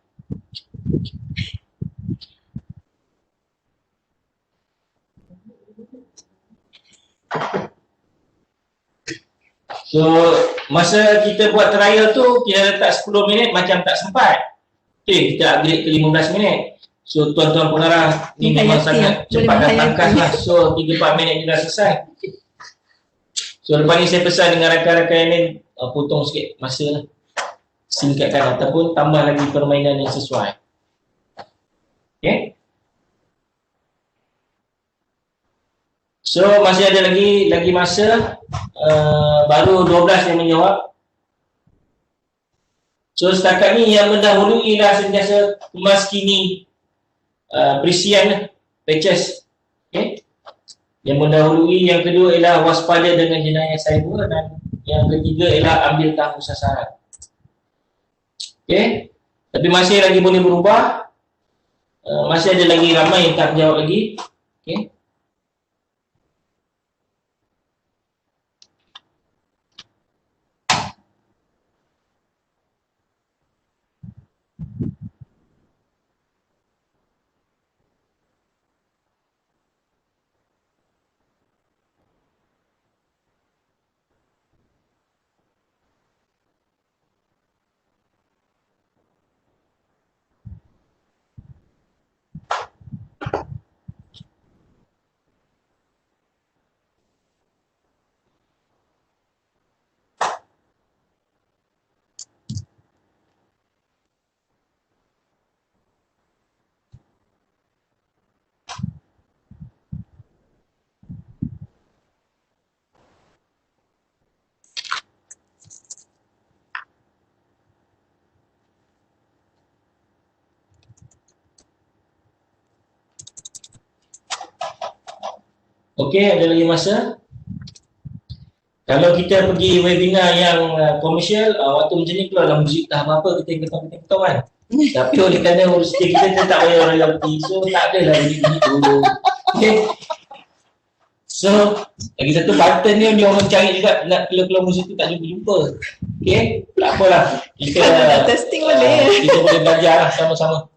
So, masa kita buat trial tu, kita letak 10 minit macam tak sempat. Okey, kita upgrade ke 15 minit. So, tuan-tuan pengarah ni memang Menghayati, sangat boleh cepat dan menghayati. tangkas lah. So, 3-4 minit dia dah selesai. So, lepas ni saya pesan dengan rakan-rakan yang lain, potong sikit masa lah. Singkatkan ataupun tambah lagi permainan yang sesuai. Okay. So masih ada lagi masa, baru 12 yang menjawab. So setakat ni yang mendahului ialah sentiasa kemaskini perisian patches. Okay. Yang mendahului, yang kedua ialah waspada dengan jenayah cyber, dan yang ketiga ialah ambil tahu sasaran. Okay. Tapi masih lagi boleh berubah. Masih ada lagi ramai yang tak jawab lagi. Okay. Okey, ada lagi masa. Kalau kita pergi webinar yang komersial, waktu macam ni keluarlah muzik tak apa-apa, kita ketawa kan. Tapi oleh kerana urus kita tak payah orang royalty, so tak adalah bunyi-bunyi dulu. Okay. So, lagi satu button ni dia orang cari juga, nak keluar-keluar muzik tu tak jumpa-jumpa. Okay, tak apalah. Kita testing boleh. kita boleh belajar lah sama-sama.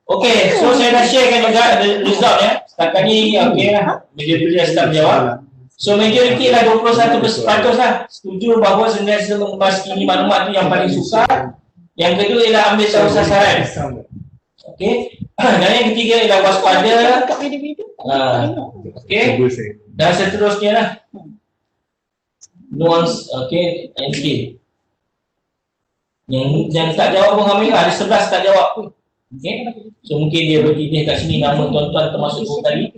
Okey, so saya dah sharekan juga result ya. Setakat ni okey lah. Majoriti dah start menjawab. So majoriti lah 21% lah setuju bahawa sentiasa memaskini maklumat tu yang paling sukar. Yang kedua ialah ambil tahu sasaran. Okey. Dan yang ketiga ialah waspada. Okey. Dan seterusnya lah. Nuance, okey, NK. Yang tak jawab pun alhamdulillah, ada 11 tak jawab pun. Okay. So mungkin dia bertitih kat sini nama tuan-tuan termasuk pun tadi.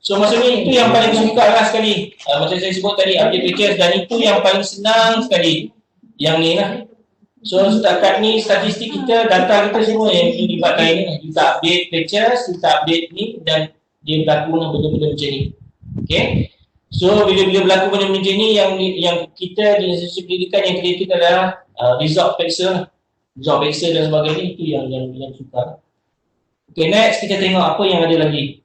So maksudnya itu yang paling sukar lah sekali. Macam saya sebut tadi, update patches, dan itu yang paling senang sekali. Yang ni lah. So setakat ni statistik kita, data kita semua yang dilibatkan ini. Kita update patches, kita update ni, dan dia berlaku dengan benda-benda macam ni. Okay. So bila-bila berlaku benda macam ni, yang kita di institusi pendidikan yang kreatif adalah result patches, result patches dan sebagainya, itu yang sukar. Okay, next kita tengok apa yang ada lagi.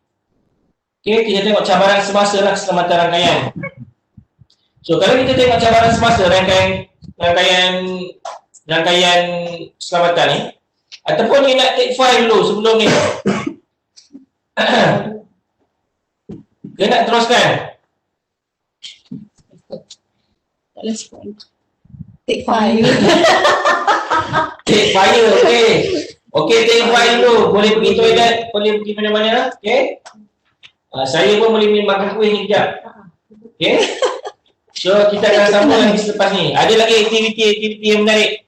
Okay, kita tengok cabaran semasa lah keselamatan rangkaian. So kalau kita tengok cabaran semasa rangkaian keselamatan ni, ataupun ni nak take file dulu sebelum ni. Dia nak teruskan. Tak respon. Take file. Take file, okey. Okey, take file dulu. Boleh pergi toilet, boleh pergi mana-mana, okey. Saya pun boleh makan kuih ni kejap. Okey. So kita akan sambung lagi selepas ni. Ada lagi aktiviti yang menarik.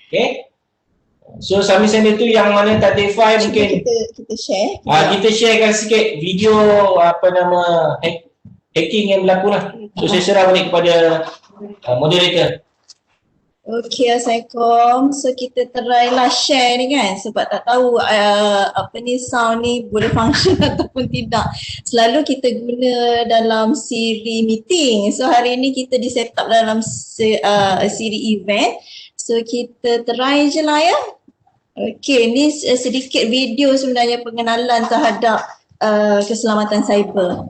Okey. So sambil-sambil tu yang mana tak take file mungkin kita share. kita sharekan sikit video hacking yang berlaku lah. So saya serah balik kepada moderator. Okey, Assalamualaikum. So kita try lah share ni kan, sebab tak tahu sound ni boleh function ataupun tidak. Selalu kita guna dalam siri meeting. So hari ni kita di set up dalam siri event. So kita try je lah ya. Okey, ni sedikit video sebenarnya pengenalan terhadap keselamatan cyber.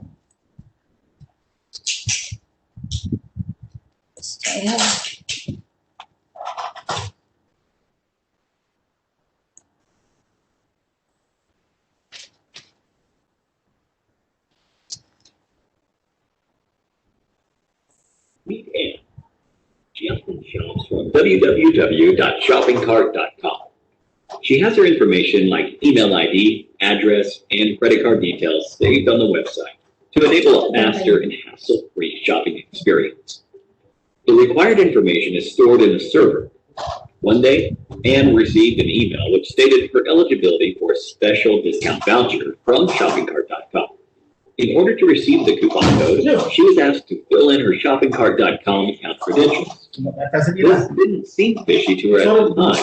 Saya Meet Anne. She often shops from www.shoppingcart.com. She has her information like email ID, address, and credit card details saved on the website to enable a faster and hassle-free shopping experience. The required information is stored in a server. One day, Anne received an email which stated her eligibility for a special discount voucher from shoppingcart.com. In order to receive the coupon code, she was asked to fill in her shoppingcart.com account credentials. This didn't seem fishy to her at the time,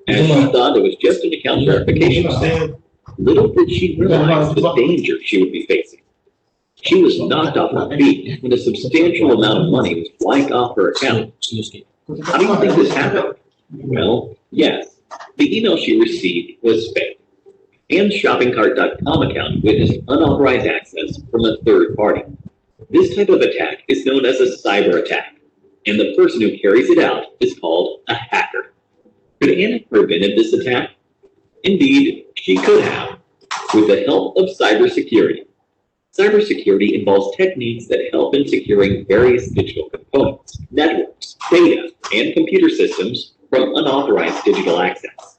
as she thought it was just an account verification step. Little did she realize the danger she would be facing. She was knocked off her feet when a substantial amount of money was wiped off her account. How do you think this happened? Well, yes, the email she received was fake. Anne's shoppingcart.com account witnessed unauthorized access from a third party. This type of attack is known as a cyber attack, and the person who carries it out is called a hacker. Could Anne have prevented this attack? Indeed, she could have, with the help of cybersecurity. Cybersecurity involves techniques that help in securing various digital components, networks, data, and computer systems from unauthorized digital access.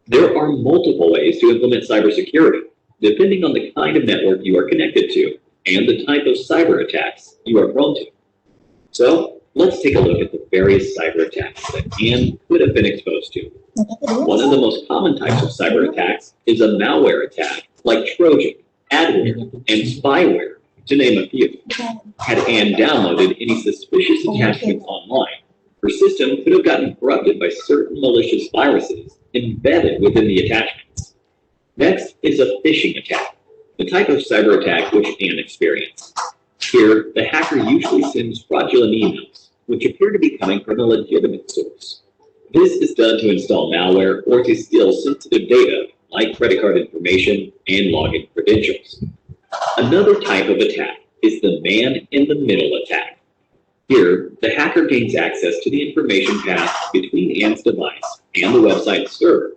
There are multiple ways to implement cybersecurity, depending on the kind of network you are connected to and the type of cyber attacks you are prone to. So, let's take a look at the various cyber attacks that Anne could have been exposed to. One of the most common types of cyber attacks is a malware attack like Trojan, adware, and spyware, to name a few. Had Anne downloaded any suspicious attachments online, her system could have gotten corrupted by certain malicious viruses embedded within the attachments. Next is a phishing attack, the type of cyber attack which Anne experienced. Here, the hacker usually sends fraudulent emails, which appear to be coming from a legitimate source. This is done to install malware or to steal sensitive data like credit card information and login credentials. Another type of attack is the man-in-the-middle attack. Here, the hacker gains access to the information path between Anne's device and the website server.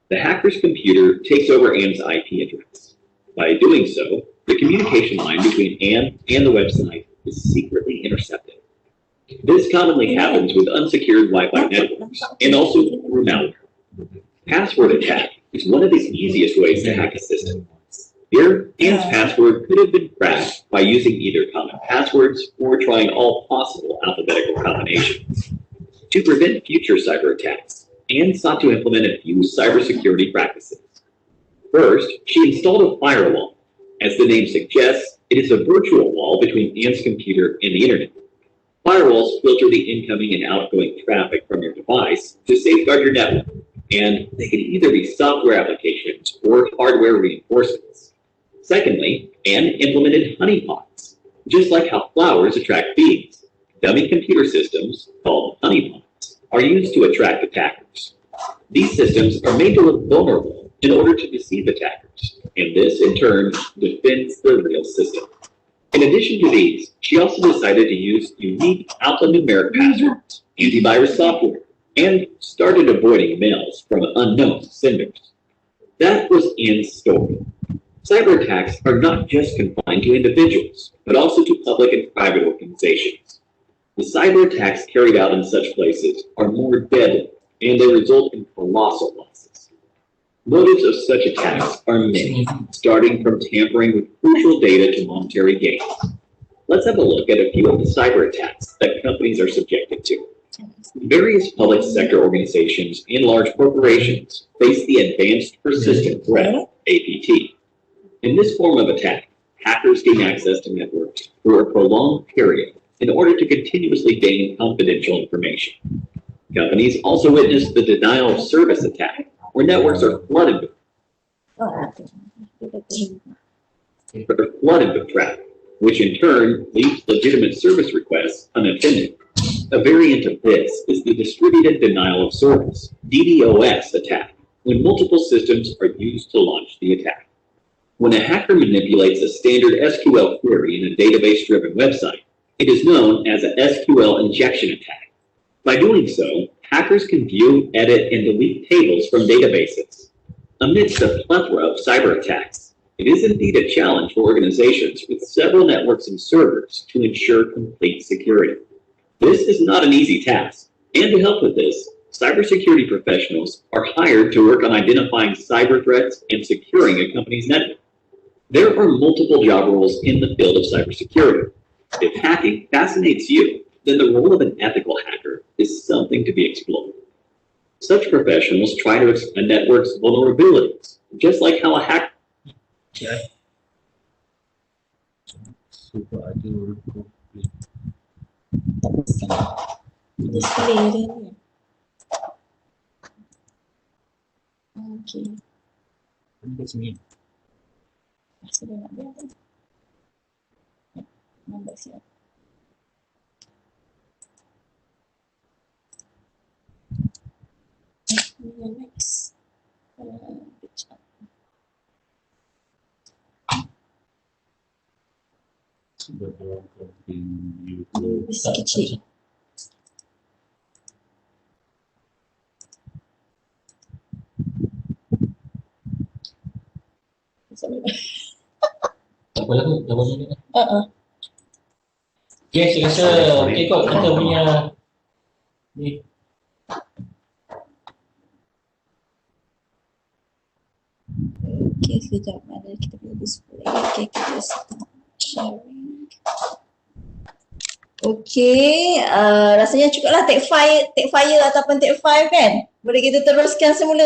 The hacker's computer takes over Anne's IP address. By doing so, the communication line between Anne and the website is secretly intercepted. This commonly happens with unsecured Wi-Fi networks and also through malware. Password attack is one of the easiest ways to hack a system. Here, Anne's password could have been cracked by using either common passwords or trying all possible alphabetical combinations. To prevent future cyber attacks, Anne sought to implement a few cybersecurity practices. First, she installed a firewall. As the name suggests, it is a virtual wall between Anne's computer and the internet. Firewalls filter the incoming and outgoing traffic from your device to safeguard your network, and they can either be software applications or hardware reinforcements. Secondly, Anne implemented honeypots. Just like how flowers attract bees, dummy computer systems, called honeypots, are used to attract attackers. These systems are made to look vulnerable in order to deceive attackers, and this in turn defends the real system. In addition to these, she also decided to use unique alphanumeric passwords, antivirus software, and started avoiding mails from unknown senders. That was Ann's story. Cyber attacks are not just confined to individuals, but also to public and private organizations. The cyber attacks carried out in such places are more deadly, and they result in colossal losses. Motives of such attacks are many, starting from tampering with crucial data to monetary gains. Let's have a look at a few of the cyber attacks that companies are subjected to. Various public sector organizations and large corporations face the Advanced Persistent Threat, APT. In this form of attack, hackers gain access to networks for a prolonged period in order to continuously gain confidential information. Companies also witness the denial of service attack, where networks are flooded with traffic, which in turn leaves legitimate service requests unattended. A variant of this is the Distributed Denial of Service, DDoS attack, when multiple systems are used to launch the attack. When a hacker manipulates a standard SQL query in a database-driven website, it is known as an SQL injection attack. By doing so, hackers can view, edit, and delete tables from databases. Amidst a plethora of cyber attacks, it is indeed a challenge for organizations with several networks and servers to ensure complete security. This is not an easy task, and to help with this, cybersecurity professionals are hired to work on identifying cyber threats and securing a company's network. There are multiple job roles in the field of cybersecurity. If hacking fascinates you, then the role of an ethical hacker is something to be explored. Such professionals try to exploit a network's vulnerabilities, just like how a hacker Display dia ni. Okey. Sudah nak buat kan? Nampak siap. Next. Kejap. Bisa kecil. Tak apa lagu, dah banyak ni. Okay, saya rasa okay kot kita punya ni. Okay, sekejap. Ada kita punya display. Okay, kita start sharing. Okay, rasanya cukup lah take file ataupun take 5 kan? Boleh kita teruskan semula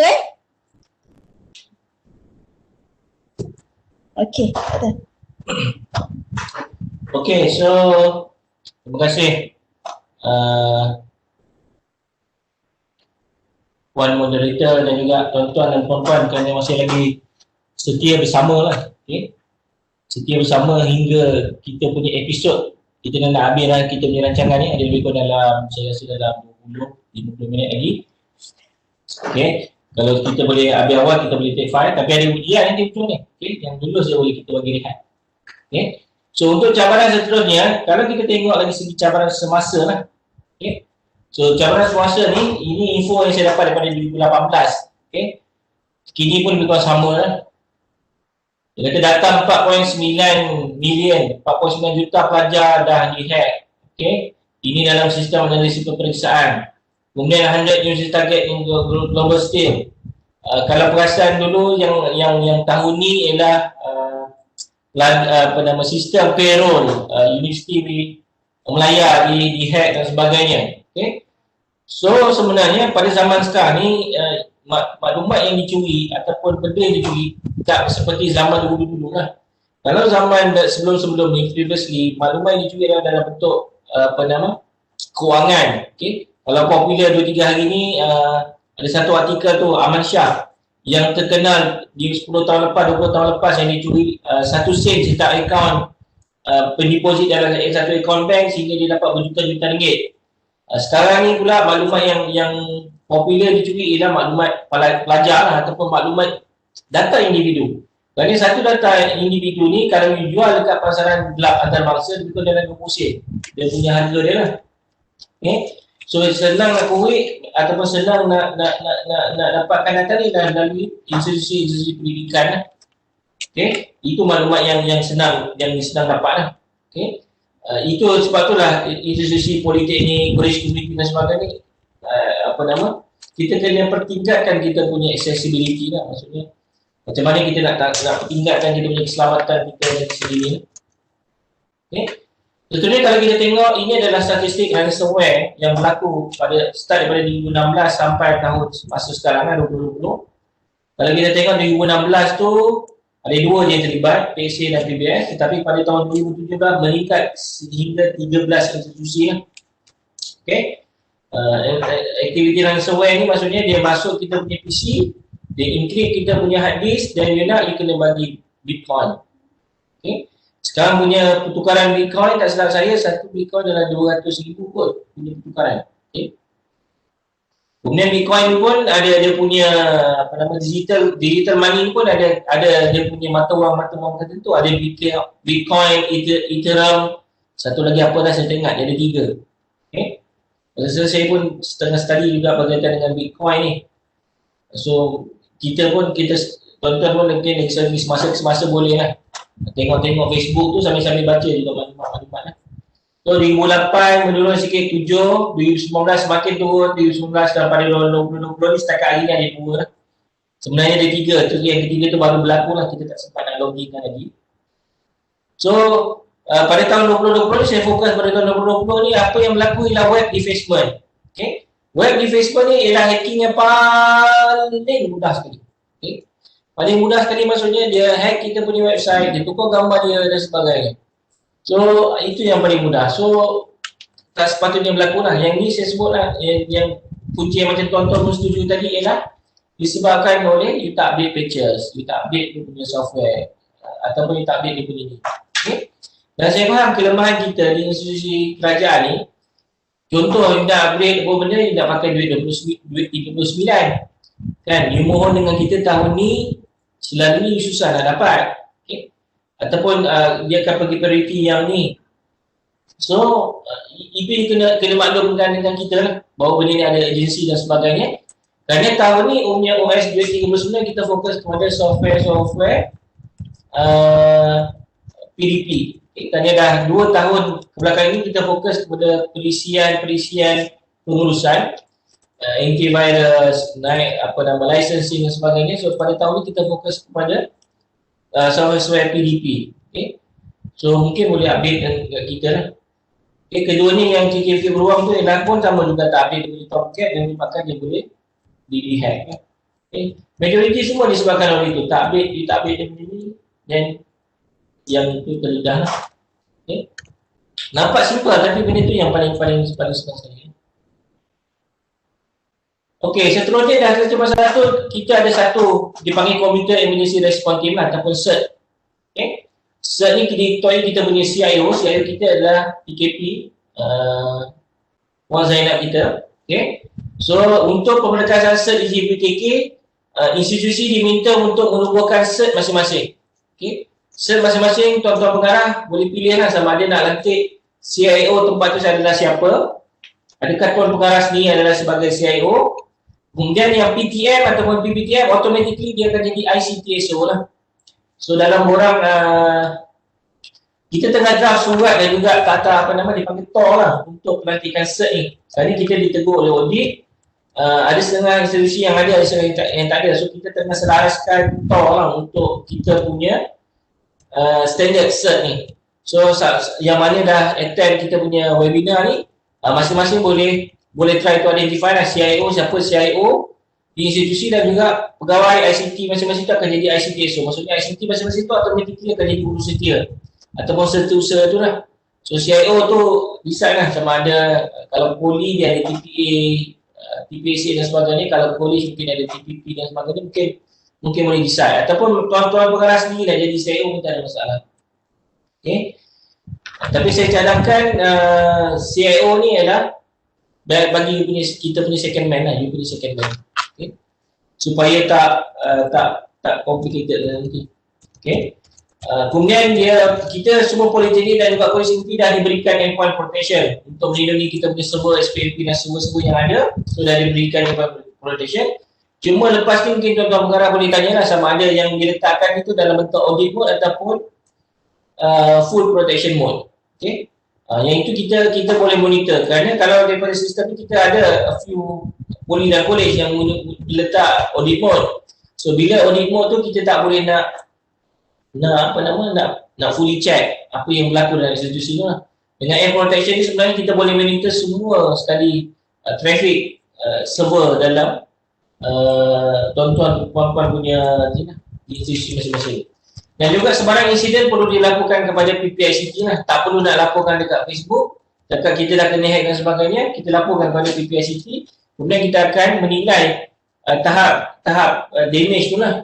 Okay, ada. Okay, so terima kasih Puan Moderator dan juga tuan-tuan dan puan-puan kerana masih lagi setia bersama lah. Okay. Setia bersama hingga kita punya episod. Kita nak habis lah kita punya rancangan ni, ada lebih kurang dalam, saya rasa dalam 20-50 minit lagi. Okay. Kalau kita boleh habis awal, kita boleh take file. Tapi ada ujian nanti betul ni. Okay. Yang dulu saya boleh kita bagi rehat. Okay. So untuk cabaran seterusnya, kalau kita tengok lagi segi cabaran semasa lah. Okay. So cabaran semasa ni, ini info yang saya dapat daripada 2018. Okay. Kini pun lebih kurang sama lah. Dia kata data 4.9 million, 4.9 juta pelajar dah dihack. Okay. Ini dalam sistem analisis peperiksaan. Kemudian 100 university target in global scale. Kalau perasan dulu yang tahun ni ialah sistem payroll, universiti Melaya dihack dan sebagainya. Okay. So sebenarnya pada zaman sekarang ni maklumat yang dicuri ataupun benda yang dicuri tak seperti zaman dulu-dulu lah. Kalau zaman sebelum-sebelum ni, previously, maklumat yang dicuri adalah dalam bentuk kewangan. Okay. Kalau popular 2-3 hari ni, ada satu artikel tu Aman Shah yang terkenal di 10 tahun lepas, 20 tahun lepas yang dicuri 1 sen setiap akaun pendeposit dalam satu akaun bank sehingga dia dapat berjuta-juta ringgit. Sekarang ni pula maklumat yang popular dicuri ialah maklumat pelajar lah, ataupun maklumat data individu. Kerana satu data individu ni kalau dijual dekat pasaran gelap antarabangsa betul dalam 20 sen. Dia punya harga dia lah. So senang nak korek ataupun senang nak dapatkan data ni melalui institusi pendidikan lah. Itu maklumat yang senang dapat lah. Itu sebab itulah institusi politeknik, college community dan sebagainya kita kena pertingkatkan kita punya accessibility lah, maksudnya macam mana kita nak tingkatkan kita punya keselamatan kita sendiri. Tentunya kalau kita tengok ini adalah statistik ransomware yang berlaku pada start daripada 2016 sampai tahun masa sekarang lah 2020. Kalau kita tengok 2016 tu ada dua je yang terlibat, PSA dan PBS, tetapi pada tahun 2017 meningkat sehingga 13 institusi lah. Aktiviti ransomware ni maksudnya dia masuk kita punya PC, dia encrypt kita punya hard disk dan you kena bagi Bitcoin. Sekarang punya pertukaran Bitcoin, tak silap saya, satu Bitcoin adalah 200,000 kot punya pertukaran. Kemudian Bitcoin pun ada dia punya digital money pun ada dia punya mata wang tertentu. Ada Bitcoin, Ethereum, satu lagi apa dah saya tak ingat, dia ada 3. Masa saya pun setengah study juga berkaitan dengan Bitcoin ni. So tuan-tuan pun mungkin semasa boleh lah tengok Facebook tu sambil baca juga maklumat lah. So 2008 menurun sikit 7, 2019 semakin turun, 2019 dan pada 2020 ni setakat hari ni ada 2 lah. Sebenarnya ada 3, tu yang ketiga tu baru berlaku lah, kita tak sempat nak loginkan lagi. So pada tahun 2020 ni saya fokus pada tahun 2020 ni apa yang berlaku ialah web defacement. Web defacement ni ialah hacking yang paling mudah sekali. Paling mudah sekali maksudnya dia hack kita punya website, dia tukar gambar dia dan sebagainya. So itu yang paling mudah. So tak sepatutnya berlaku lah. Yang ni saya sebut lah, yang punca yang macam tuan-tuan pun setuju tadi ialah disebabkan oleh you tak update patches, you tak update dia punya software ataupun you tak update dia punya ni. Dan saya faham kelemahan kita di institusi kerajaan ni. Contoh you nak upgrade apa benda, you nak pakai duit 39 kan, you mohon dengan kita tahun ni selalunya you susah nak dapat. Ataupun dia akan pergi priority yang ni. So itu you kena maklumkan dengan kita lah, bahawa benda ni ada agensi dan sebagainya. Kerana tahun ni umumnya OS 239 kita fokus kepada software PDP. Kerana dah 2 tahun kebelakang ini kita fokus kepada perisian pengurusan antivirus, licensing dan sebagainya. So pada tahun ni kita fokus kepada software PDP. So mungkin boleh update dengan kita lah. Kedua ni yang KKV beruang tu ialah pun sama juga tak update dengan Tomcat dan maka dia boleh di-hack. Majoriti semua disebabkan oleh itu, tak update dia ni dan yang itu terlidah lah. Nampak simple tapi benda tu yang paling senang sekali. Seterusnya dah selesai masalah tu, kita ada satu dipanggil Computer Emergency Response Team lah, ataupun CERT. CERT ni kita punya CIO kita adalah PKP Wan Zainab kita. So untuk pemberkasan CERT di JPKK, institusi diminta untuk menubuhkan CERT masing-masing. CERT masing-masing tuan-tuan pengarah boleh pilih lah sama ada nak lantik CIO tempat tu adalah siapa. Adakah tuan pengarah sendiri adalah sebagai CIO. Kemudian yang PTM ataupun PPTM automatically dia akan jadi ICTSO lah. So dalam orang kita tengah draft surat dan juga kata dipanggil TOR lah untuk pelantikan CERT ni. Sekarang ni kita ditegur oleh audit. Ada setengah institusi yang ada setengah yang tak ada. So kita tengah selaraskan TOR lah untuk kita punya standard CERT ni. So yang mana dah attend kita punya webinar ni, masing-masing boleh try to identify lah CIO, siapa CIO di institusi dan juga pegawai ICT masing-masing tu akan jadi ICTSO. Maksudnya ICT masing-masing tu automatically akan jadi guru setia ataupun setiausaha tu lah. So CIO tu decide lah sama ada kalau poli dia ada TPA, TPSA dan sebagainya. Kalau polis mungkin ada TPP dan sebagainya, mungkin boleh decide. Ataupun tuan-tuan pengarah sendiri lah jadi CIO pun tak ada masalah. Tapi saya cadangkan CIO ni adalah bagi kita punya second man lah, you punya second man. Supaya tak tak complicated nanti. Okay. Kemudian kita semua politeknik dan juga politeknik dah diberikan endpoint protection untuk melindungi kita punya server SPMP dan server-server yang ada. So dah diberikan endpoint protection. Cuma lepas ni mungkin tuan-tuan pengarah boleh tanya lah sama ada yang diletakkan itu dalam bentuk audit mode ataupun full protection mode. Okay. Yang itu kita boleh monitor kerana kalau daripada sistem ni kita ada a few poli dan college yang diletak audit mode. So bila audit mode tu kita tak boleh nak fully check apa yang berlaku dalam institusi tu lah. Dengan air protection ni sebenarnya kita boleh monitor semua sekali traffic server dalam tuan-tuan puan-puan punya institusi masing-masing. Dan juga sebarang insiden perlu dilaporkan kepada PPICT lah. Tak perlu nak laporkan dekat Facebook. Dekat kita dah kena hack dan sebagainya, kita laporkan kepada PPICT. Kemudian kita akan menilai tahap damage tu lah.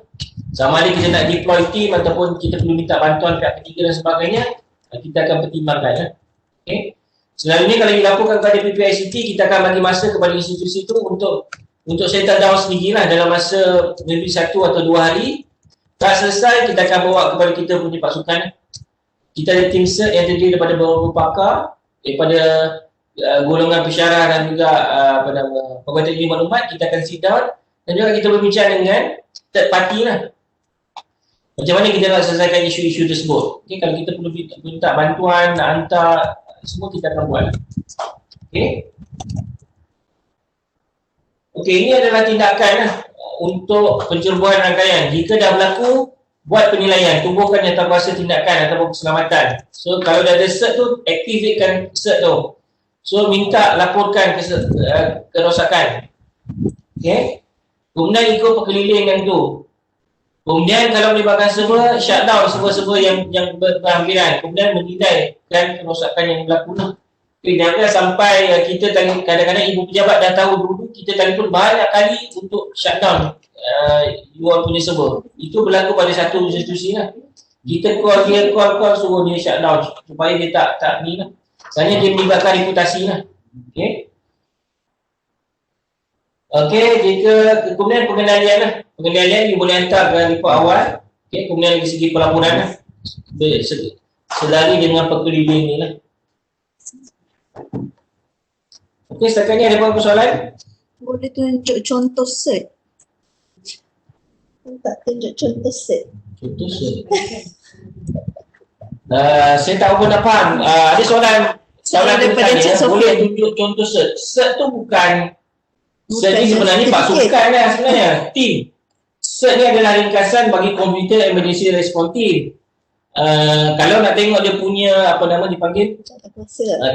Sama ada kita nak deploy team ataupun kita perlu minta bantuan pihak ketiga dan sebagainya, kita akan pertimbangkan lah. Okay. Selalunya kalau dilaporkan kepada PPICT, kita akan bagi masa kepada institusi itu untuk settle down sendiri lah dalam masa maybe 1 atau 2 hari. Tak selesai, kita akan bawa kepada kita punya pasukan. Kita ada tim cert yang terdiri daripada beberapa pakar daripada golongan pensyarah dan juga pegawai teknik maklumat. Kita akan sit down dan juga kita berbincang dengan third party lah. Macam mana kita nak selesaikan isu-isu tersebut. Okay, kalau kita perlu minta bantuan, nak hantar, semua kita akan buat. Okay. Okay, ini adalah tindakan lah untuk pencerobohan rangkaian. Jika dah berlaku, buat penilaian, tubuhkan jawatankuasa tindakan ataupun keselamatan. So kalau dah ada cert tu, aktifkan cert tu. So minta laporkan kerosakan. Okay. Kemudian ikut perkelilingan tu. Kemudian kalau melibatkan server, shutdown server-server yang berhampiran. Kemudian menilaikan kerosakan yang berlaku tu. Okay, jangan sampai kita kadang-kadang ibu pejabat dah tahu dulu, kita telefon banyak kali untuk shutdown luar punya server. Itu berlaku pada satu institusi lah. Kita call suruh dia shutdown supaya dia tak ni lah. Sebenarnya dia melibatkan reputasi lah. Okay. Okay, jika kemudian pengendalian lah. Pengendalian dia boleh hantar ke report awal. Okay, kemudian dari segi pelaporan lah. Selari dengan perkeliling ni lah. Okey, setakat ni ada apa-apa soalan? Boleh tunjuk contoh cert? Tak tunjuk contoh cert. Contoh cert. Saya tak pun nak faham. Ada soalan daripada bertanya, Cik boleh Sofian. tunjuk contoh cert. Cert tu bukan cert ni sebenarnya pasukan lah sebenarnya. Team. Cert ni adalah ringkasan bagi Computer Emergency Response Team. Kalau nak tengok dia punya dipanggil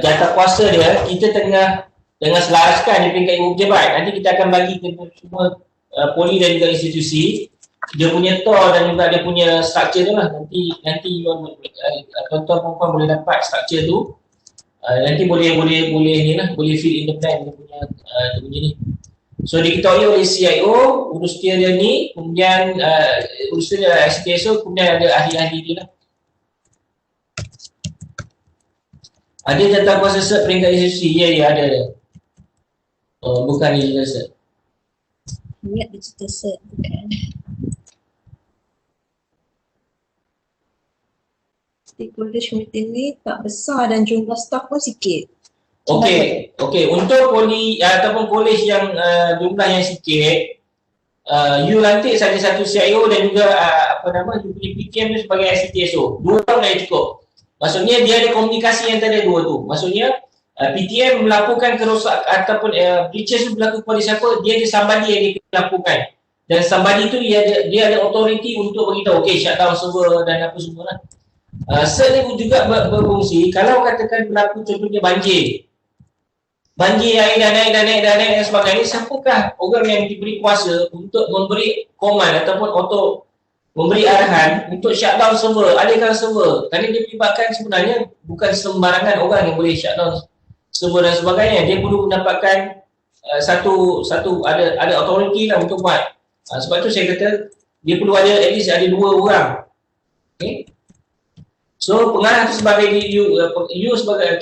jatah kuasa dia, kita tengah selaraskan di peringkat ibu pejabat. Nanti kita akan bagi ke semua poli dan juga institusi dia punya TOR dan juga dia punya structure tu lah. Nanti tuan-tuan perempuan boleh dapat structure tu. Nanti boleh ni lah, boleh fill in the plan dia punya ni. So diketahui oleh CIO, urus dia ni, kemudian urus dia ICTSO, kemudian ada ahli-ahli dia lah. Ada jatah kuasa cert peringkat institusi? Ya, ada. Oh, bukan digital cert. Ingat digital cert, bukan. Stakeholder committee ni tak besar dan jumlah staff pun sikit. Okey. Untuk poli ataupun kolej yang jumlah yang sikit, you lantik saja satu CIO dan juga you punya PTM tu sebagai ICTSO. 2 orang dah cukup. Maksudnya dia ada komunikasi antara dua tu. Maksudnya PTM melaporkan kerosakan ataupun breaches tu berlaku kepada siapa, dia ada somebody yang dia kena laporkan. Dan somebody tu dia ada authority untuk beritahu, okey, shutdown server dan apa semua lah. Cert ni juga berfungsi kalau katakan berlaku contohnya banjir air dah naik dan sebagainya. Siapakah orang yang diberi kuasa untuk memberi command ataupun memberi arahan untuk shutdown server, alihkan server? Kerana dia melibatkan sebenarnya bukan sembarangan orang yang boleh shutdown server dan sebagainya. Dia perlu mendapatkan satu ada authority lah untuk buat. Sebab tu saya kata dia perlu ada at least ada 2 orang. Okay. So pengarah tu sebagai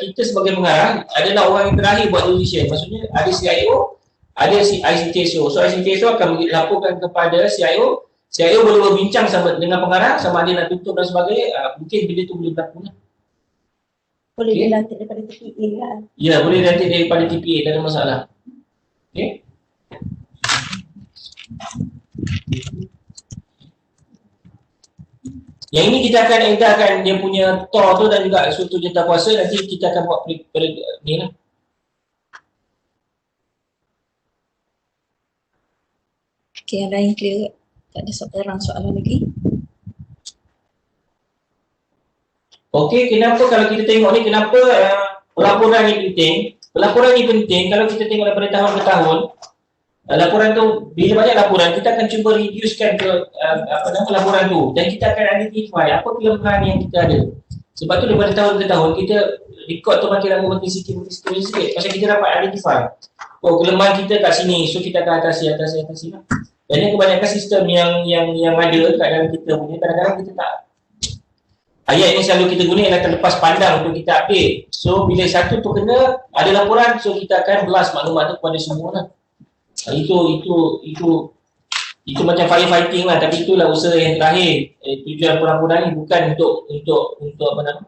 kita sebagai pengarah adalah orang yang terakhir buat decision. Maksudnya ada CIO, ada ICTSO. So ICTSO akan laporkan kepada CIO, CIA boleh berbincang sama dengan pengarah sama ada nak tutup dan sebagainya, mungkin benda tu boleh berlaku lah. Boleh Okey. dilantik daripada TPA kan? Ya, boleh nanti daripada TPA, tak ada masalah. Okey. Yang ini kita akan edarkan dia punya TOR tu dan juga suatu jawatan nanti kita akan buat ni lah. Okay, yang lain clear. Tak ada soalan lagi. Okey, kenapa kalau kita tengok ni, kenapa pelaporan ni penting? Pelaporan ni penting kalau kita tengok daripada tahun ke tahun. Laporan tu, bila banyak laporan, kita akan cuba reducekan ke laporan tu dan kita akan identify apa kelemahan yang kita ada. Sebab tu daripada tahun ke tahun, kita record tu makin lama makin sikit. Pasal kita dapat identify, oh kelemahan kita kat sini, so kita akan atasi lah. Dan yang kebanyakan sistem yang ada kat dalam kita punya, kadang-kadang kita tak, ayat yang selalu kita guna ialah terlepas pandang untuk kita update. So bila satu tu kena, ada laporan, so kita akan blast maklumat tu kepada semua lah. Itu macam firefighting lah, tapi itulah usaha yang terakhir. Tujuan pelaporan ni bukan untuk apa nama,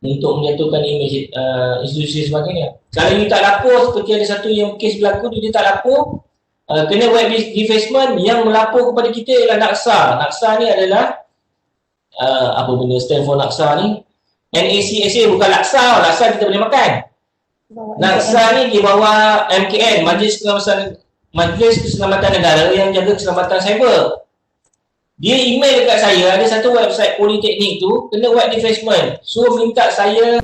untuk menjatuhkan imej institusi sebagainya. Kalau you tak lapor, seperti ada satu yang kes berlaku, dia tak lapor, kena web defacement. Yang melapor kepada kita ialah NACSA. NACSA ni adalah apa benda stand for NACSA ni? NACSA, bukan laksa. Laksa kita boleh makan. NACSA ni di bawah MKN, Majlis Keselamatan Negara yang jaga keselamatan cyber. Dia email dekat saya, ada satu website politeknik tu kena web defacement. So minta saya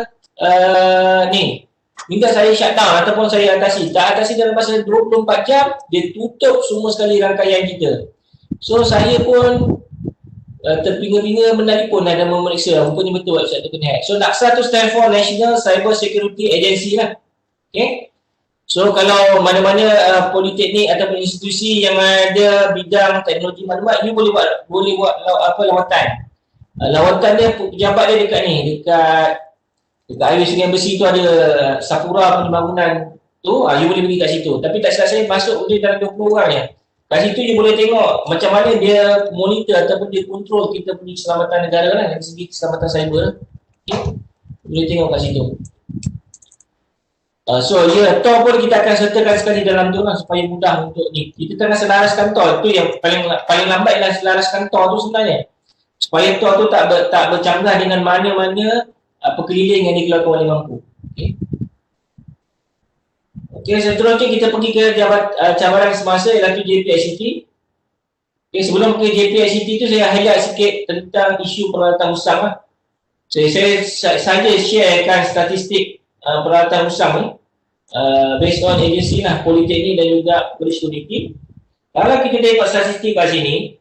minta saya shutdown ataupun saya atasi. Tak atasi dalam masa 24 jam, dia tutup semua sekali rangkaian kita. So saya pun terpinga-pinga menelpon dan memeriksa, rupanya betul website tu kena hack. So NACSA tu stand for National Cyber Security Agency lah. Okay. So kalau mana-mana politeknik ataupun institusi yang ada bidang teknologi maklumat, you boleh buat lawatan. Lawatan dia, pejabat dia dekat Highway Sungai Besi tu ada Sapura pembangunan tu, you boleh pergi kat situ. Tapi tak silap saya masuk boleh dalam 20 orang je. Kat situ you boleh tengok macam mana dia monitor ataupun dia kontrol kita punya keselamatan negara lah, dari segi keselamatan cyber lah. Okay. Boleh tengok kat situ. So TOR pun kita akan sertakan sekali dalam tu lah supaya mudah untuk ni. Kita tengah selaraskan TOR, itu yang paling lambat ialah selaraskan TOR tu sebenarnya. Supaya TOR tu tak bercanggah dengan mana-mana perkeliling yang dikeluarkan oleh mampu. Okey, seterusnya kita pergi ke cabaran semasa ialah tu JPICT. Okay, sebelum ke JPICT tu saya highlight sikit tentang isu peralatan usang lah. Saya saja sharekan statistik peralatan usang ni. Based on agency lah, politeknik dan juga British Unity. Kalau kita tengok statistik kat sini,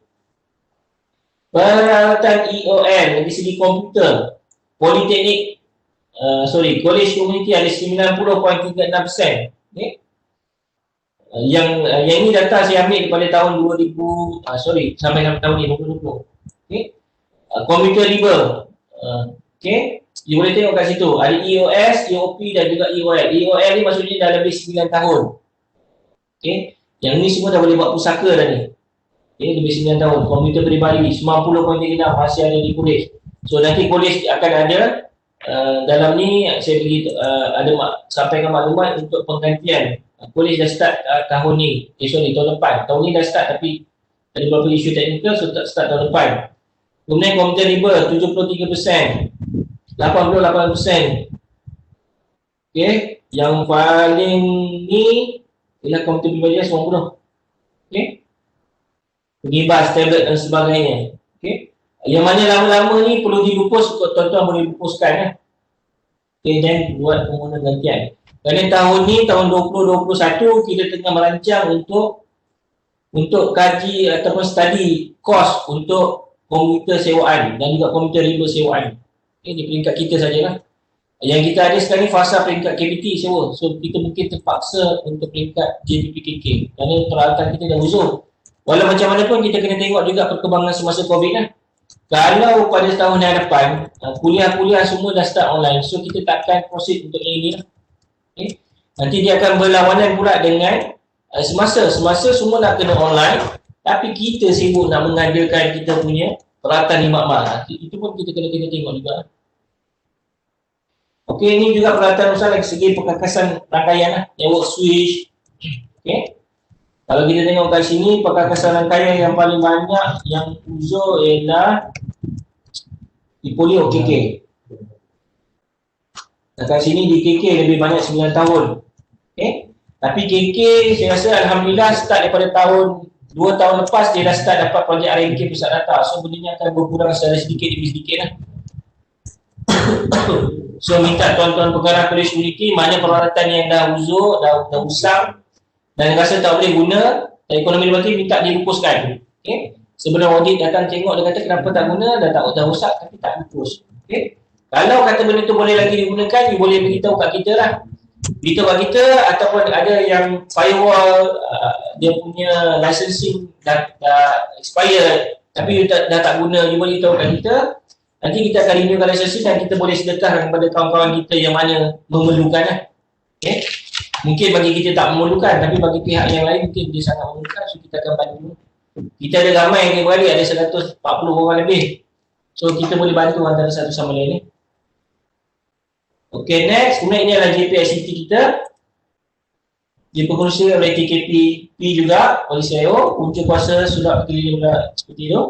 peralatan EOL dari segi komputer, politeknik, college community ada 90.36%. Okay. Yang ini data saya ambil daripada tahun 2000, sampai tahun ni 2020. Okay. Computer label, okay. You boleh tengok kat situ, ada EOS, EOP dan juga EOL. EOL ni maksudnya dah lebih 9 tahun. Okay. Yang ni semua dah boleh buat pusaka dah ni. Okay, lebih 9 tahun. Komputer peribadi, 90.36 masih ada di kolej. So nanti kolej akan ada, dalam ni saya pergi sampaikan maklumat untuk penggantian. Kolej dah start tahun ni, tahun depan. Tahun ni dah start tapi ada beberapa isu teknikal, so tak start tahun depan. Kemudian komputer label 73%. 88%. Okay. Yang paling ni ialah komputer pribadi 90. Okay. Pengibas, tablet dan sebagainya. Okay. Yang mana lama-lama ni perlu dilupus, tuan-tuan boleh lupuskan ya. Okay, dan buat permohonan gantian. Kerana tahun ni, tahun 2021 kita tengah merancang untuk kaji ataupun study cost untuk komputer sewaan dan juga komputer riba sewaan. Okay, di peringkat kita sajalah. Yang kita ada sekarang ni fasa peringkat KBT sewa. So kita mungkin terpaksa untuk peringkat JPPKK kerana peralatan kita dah uzur. Walau macam mana pun kita kena tengok juga perkembangan semasa COVID lah. Kalau pada tahun yang depan kuliah-kuliah semua dah start online, so kita takkan proceed untuk yang ini lah. Okay. Nanti dia akan berlawanan pula dengan semasa semua nak kena online. Tapi kita sibuk nak mengadakan kita punya peralatan mak-mak. Itu pun kita kena tengok juga. Okey, ini juga peralatan usaha dari segi perkakasan rangkaian lah. Network switch. Okey. Kalau kita tengok kat sini, perkakasan rangkaian yang paling banyak yang uzur ialah di polio KK. Dan kat sini di KK lebih banyak 9 tahun. Okey. Tapi KK saya rasa alhamdulillah start daripada tahun 2 tahun lepas dia dah start dapat projek RMK pusat data. So benda ni akan berkurang secara sedikit demi sedikit lah. So minta tuan-tuan pengarah polis unity mana peralatan yang dah uzur, dah usang dan rasa tak boleh guna, dan ekonomi dibagi minta dilupuskan. Okay? Sebelum audit datang tengok dia kata kenapa tak guna, dah rosak tapi tak lupus. Okay? Kalau kata benda tu boleh lagi digunakan, you boleh beritahu kat kita lah. Beritahu kat kita ataupun ada yang firewall dia punya licensing dah expired tapi you dah tak guna, you boleh tahu kat kita. Nanti kita akan renewkan licensing dan kita boleh sedekahkan kepada kawan-kawan kita yang mana memerlukan lah. Okay? Mungkin bagi kita tak memerlukan tapi bagi pihak yang lain mungkin dia sangat memerlukan, so kita akan bantu. Kita ada ramai yang beradik, ada 140 orang lebih. So kita boleh bantu antara satu sama lain ni. Okay, next. Kemudian ini adalah JPICT kita. Dipengerusi oleh TKPP juga oleh CIO. Punca kuasa sudah berkeliling seperti itu.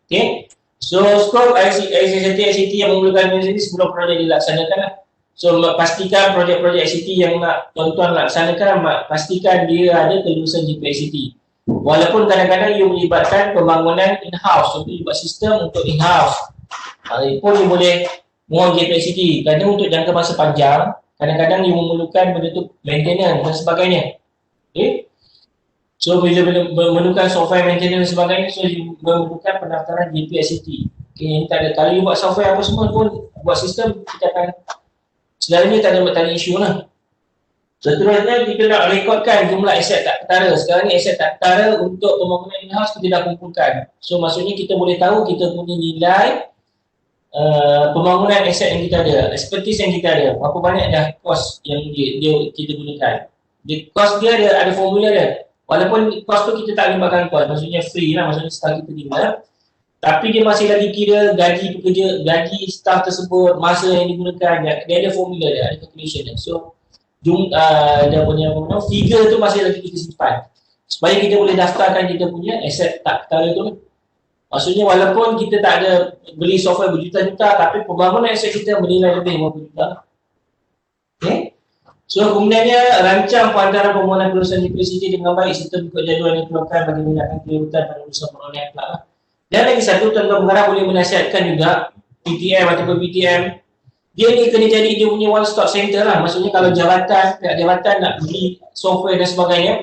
Okay. So scope ICT yang memerlukan ini sebelum projek dilaksanakan lah. So pastikan projek-projek ICT yang nak tuan-tuan laksanakan, pastikan dia ada kelulusan JPICT. Walaupun kadang-kadang you melibatkan pembangunan in-house, contoh you buat sistem untuk in-house, pun you boleh mohon JPICT. Kerana untuk jangka masa panjang, kadang-kadang you memerlukan benda tu maintenance dan sebagainya. Okay? So bila memerlukan software maintenance dan sebagainya, so you memerlukan pendaftaran JPICT. Okay, yang tak ada. Kalau you buat software apa semua pun, buat sistem, kita akan sebenarnya tak ada isu lah. Seterusnya kita nak rekodkan jumlah aset tak ketara. Sekarang ni aset tak ketara untuk pembangunan in-house kita dah kumpulkan. So maksudnya kita boleh tahu kita punya nilai pembangunan aset yang kita ada, expertise yang kita ada, berapa banyak dah kos yang kita gunakan. Kos dia ada formula dia. Walaupun kos tu kita tak libatkan kos, maksudnya free lah, maksudnya staff kita tinggal. Tapi dia masih lagi kira gaji pekerja, gaji staff tersebut, masa yang digunakan, dia ada formula dia, ada calculation dia. So dia punya figure tu masih lagi kita simpan supaya kita boleh daftarkan kita punya aset tak ketara tu. Maksudnya walaupun kita tak ada beli software berjuta-juta tapi pembangunan aset kita bernilai lebih 50 juta. Okay. So kemudiannya rancang perantaran pembangunan perusahaan JPICT dengan baik serta buka jadual yang dikeluarkan bagi menggunakan kejurutan pada usaha perolehan pula lah. Dan lagi satu, tuan-tuan pengarah boleh menasihatkan juga PTM ataupun PTM, dia ni kena jadi dia punya one stop center lah. Maksudnya kalau pihak jabatan nak beli software dan sebagainya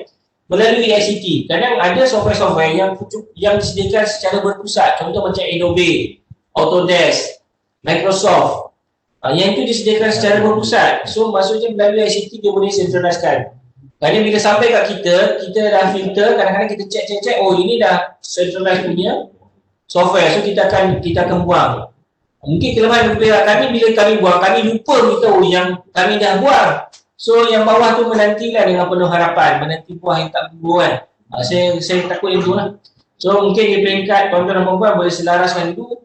melalui ICT. Kadang ada software-software yang disediakan secara berpusat. Contoh macam Adobe, Autodesk, Microsoft. Yang itu disediakan secara berpusat. So maksudnya melalui ICT dia boleh centralizekan. Kerana bila sampai kat kita dah filter, kadang-kadang kita check, oh ini dah centralized punya software. So kita akan buang. Mungkin kelemahan pihak kami bila kami buang, kami lupa beritahu yang kami dah buang. So yang bawah tu menantilah dengan penuh harapan, menanti buah yang tak berbuah kan. Saya takut itu lah. So mungkin di peringkat tuan-tuan dan puan-puan boleh selaraskan dulu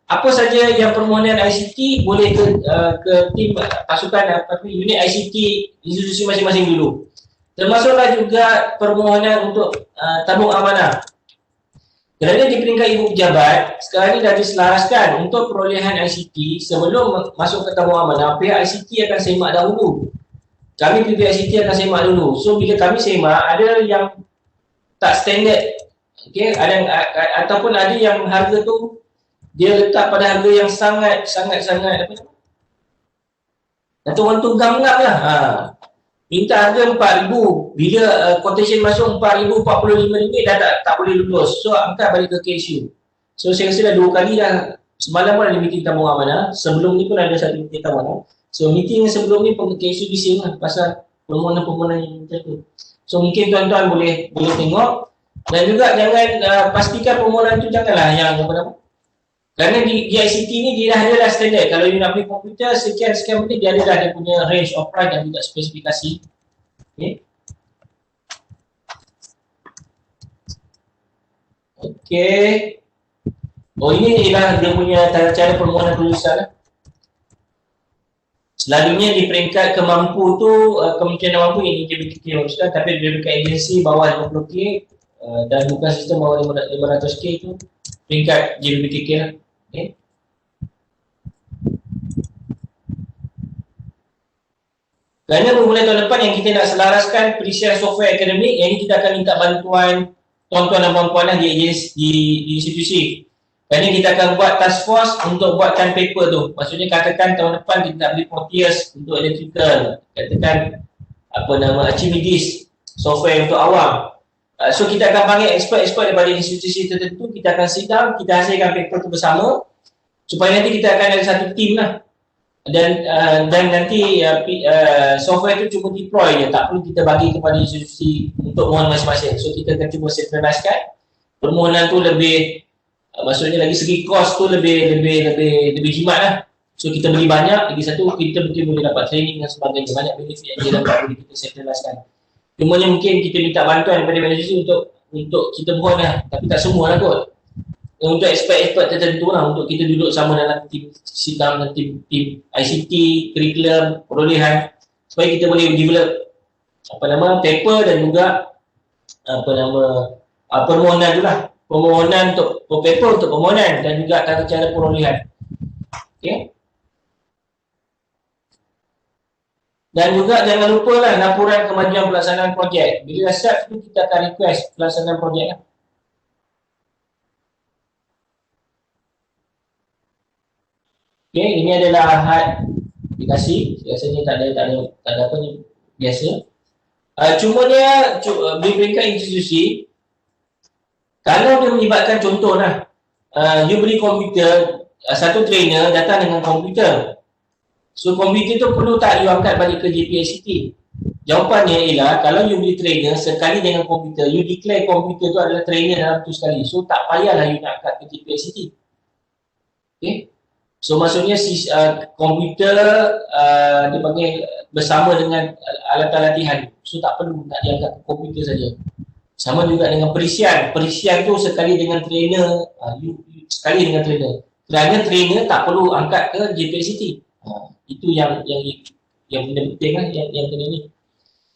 apa saja yang permohonan ICT boleh ke tim pasukan unit ICT institusi masing-masing dulu. Termasuklah juga permohonan untuk tabung amanah. Kerana di peringkat ibu pejabat, sekarang ini dah diselaraskan untuk perolehan ICT sebelum masuk ke tabung amanah, pihak ICT akan semak dahulu. Kami pihak ICT akan semak dulu. So bila kami semak, ada yang tak standard, okay? Ataupun ada yang harga tu dia letak pada harga yang sangat apa nama? Atau orang tu gam-gam lah. Minta harga RM4,000. Bila quotation masuk RM4,000, RM45 dah tak boleh lulus. So angkat balik ke KSU. So saya rasa dah 2 kali dah. Semalam pun ada meeting tabung amanah. Sebelum ni pun ada satu meeting tabung amanah. So meeting sebelum ni KSU bising lah pasal permohonan-permohonan yang macam tu. So mungkin tuan-tuan boleh tengok. Dan juga jangan pastikan permohonan tu janganlah yang apa nama. Kerana di ICT ni dia dah ada dah standard. Kalau you nak beli komputer sekian menit dia ada dah dia punya range of price dan juga spesifikasi. Okay. Okey. Oh, ini ialah dia punya cara permohonan kelulusan lah. Selalunya di peringkat kemampu tu kemungkinan mampu ini JBTK maksudnya, tapi di peringkat agensi bawah 50K dan bukan sistem bawah 500K tu peringkat JBTK lah. Okay. Kerana bermula tahun depan yang kita nak selaraskan perisian software akademik, yang ini kita akan minta bantuan tuan-tuan dan puan-puan lah di institusi. Kerana kita akan buat task force untuk buatkan paper tu. Maksudnya katakan tahun depan kita nak beli Proteus untuk electrical. Katakan Archimedes, software untuk awam. So kita akan panggil expert-expert daripada institusi tertentu, kita akan sit down, kita hasilkan paper tu bersama supaya nanti kita akan ada satu team lah. Dan nanti software tu cuma deploy je, tak perlu kita bagi kepada institusi untuk mohon masing-masing. So kita akan cuba centralizekan permohonan tu lebih maksudnya lagi segi kos tu lebih jimat lah. So kita beli banyak, lagi satu kita mungkin boleh dapat training dan sebagainya, banyak benefit yang dia dapat boleh kita centralizekan. Cumanya mungkin kita minta bantuan daripada institusi untuk kita mohon lah, tapi tak semua lah kot. Untuk expert-expert tertentu lah, untuk kita duduk sama dalam tim sidang dan tim ICT, curriculum, perolehan, supaya kita boleh develop paper dan juga permohonan tu lah. Permohonan untuk paper untuk permohonan dan juga tata cara perolehan. Okey. Dan juga jangan lupa lah laporan kemajuan pelaksanaan projek. Bila dah start tu kita akan request pelaksanaan projek lah. Okey, ini adalah had aplikasi. Biasanya tak ada apa ni biasa. Cumanya di peringkat institusi, kalau dia melibatkan contohlah, you beli komputer, satu trainer datang dengan komputer. So komputer tu perlu tak you angkat balik ke JPICT? Jawapannya ialah kalau you beli trainer sekali dengan komputer, you declare komputer tu adalah trainer dalam tu sekali. So tak payahlah you nak angkat ke JPICT. Okay? So maksudnya komputer dia panggil bersama dengan alat-alat latihan. So tak perlu nak diangkat ke komputer saja. Sama juga dengan perisian. Perisian tu sekali dengan trainer, sekali dengan trainer. Kerana trainer tak perlu angkat ke JPICT. Itu yang benda penting lah, yang kena ni.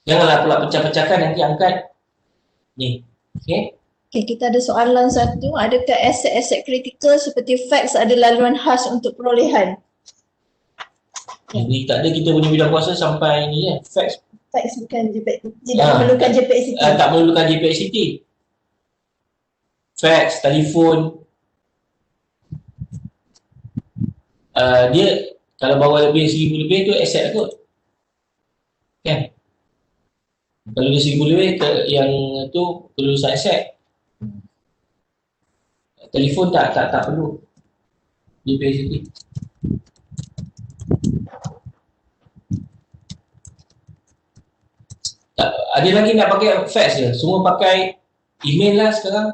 Janganlah pula pecah-pecahkan nanti angkat ni. Okay? Okay, kita ada soalan satu. Adakah aset-aset kritikal seperti fax ada laluan khas untuk perolehan? Jadi tak ada, kita punya bidang kuasa sampai ni ya, fax. Fax bukan tidak memerlukan JPICT. Tak memerlukan JPICT. Fax, telefon. Dia kalau bawa lebih 1000 lebih tu aset lah kot. Kan? Kalau dia 1000 lebih yang tu kelulusan aset. Telefon tak perlu JPICT. Ada lagi nak pakai fax je, semua pakai email lah sekarang.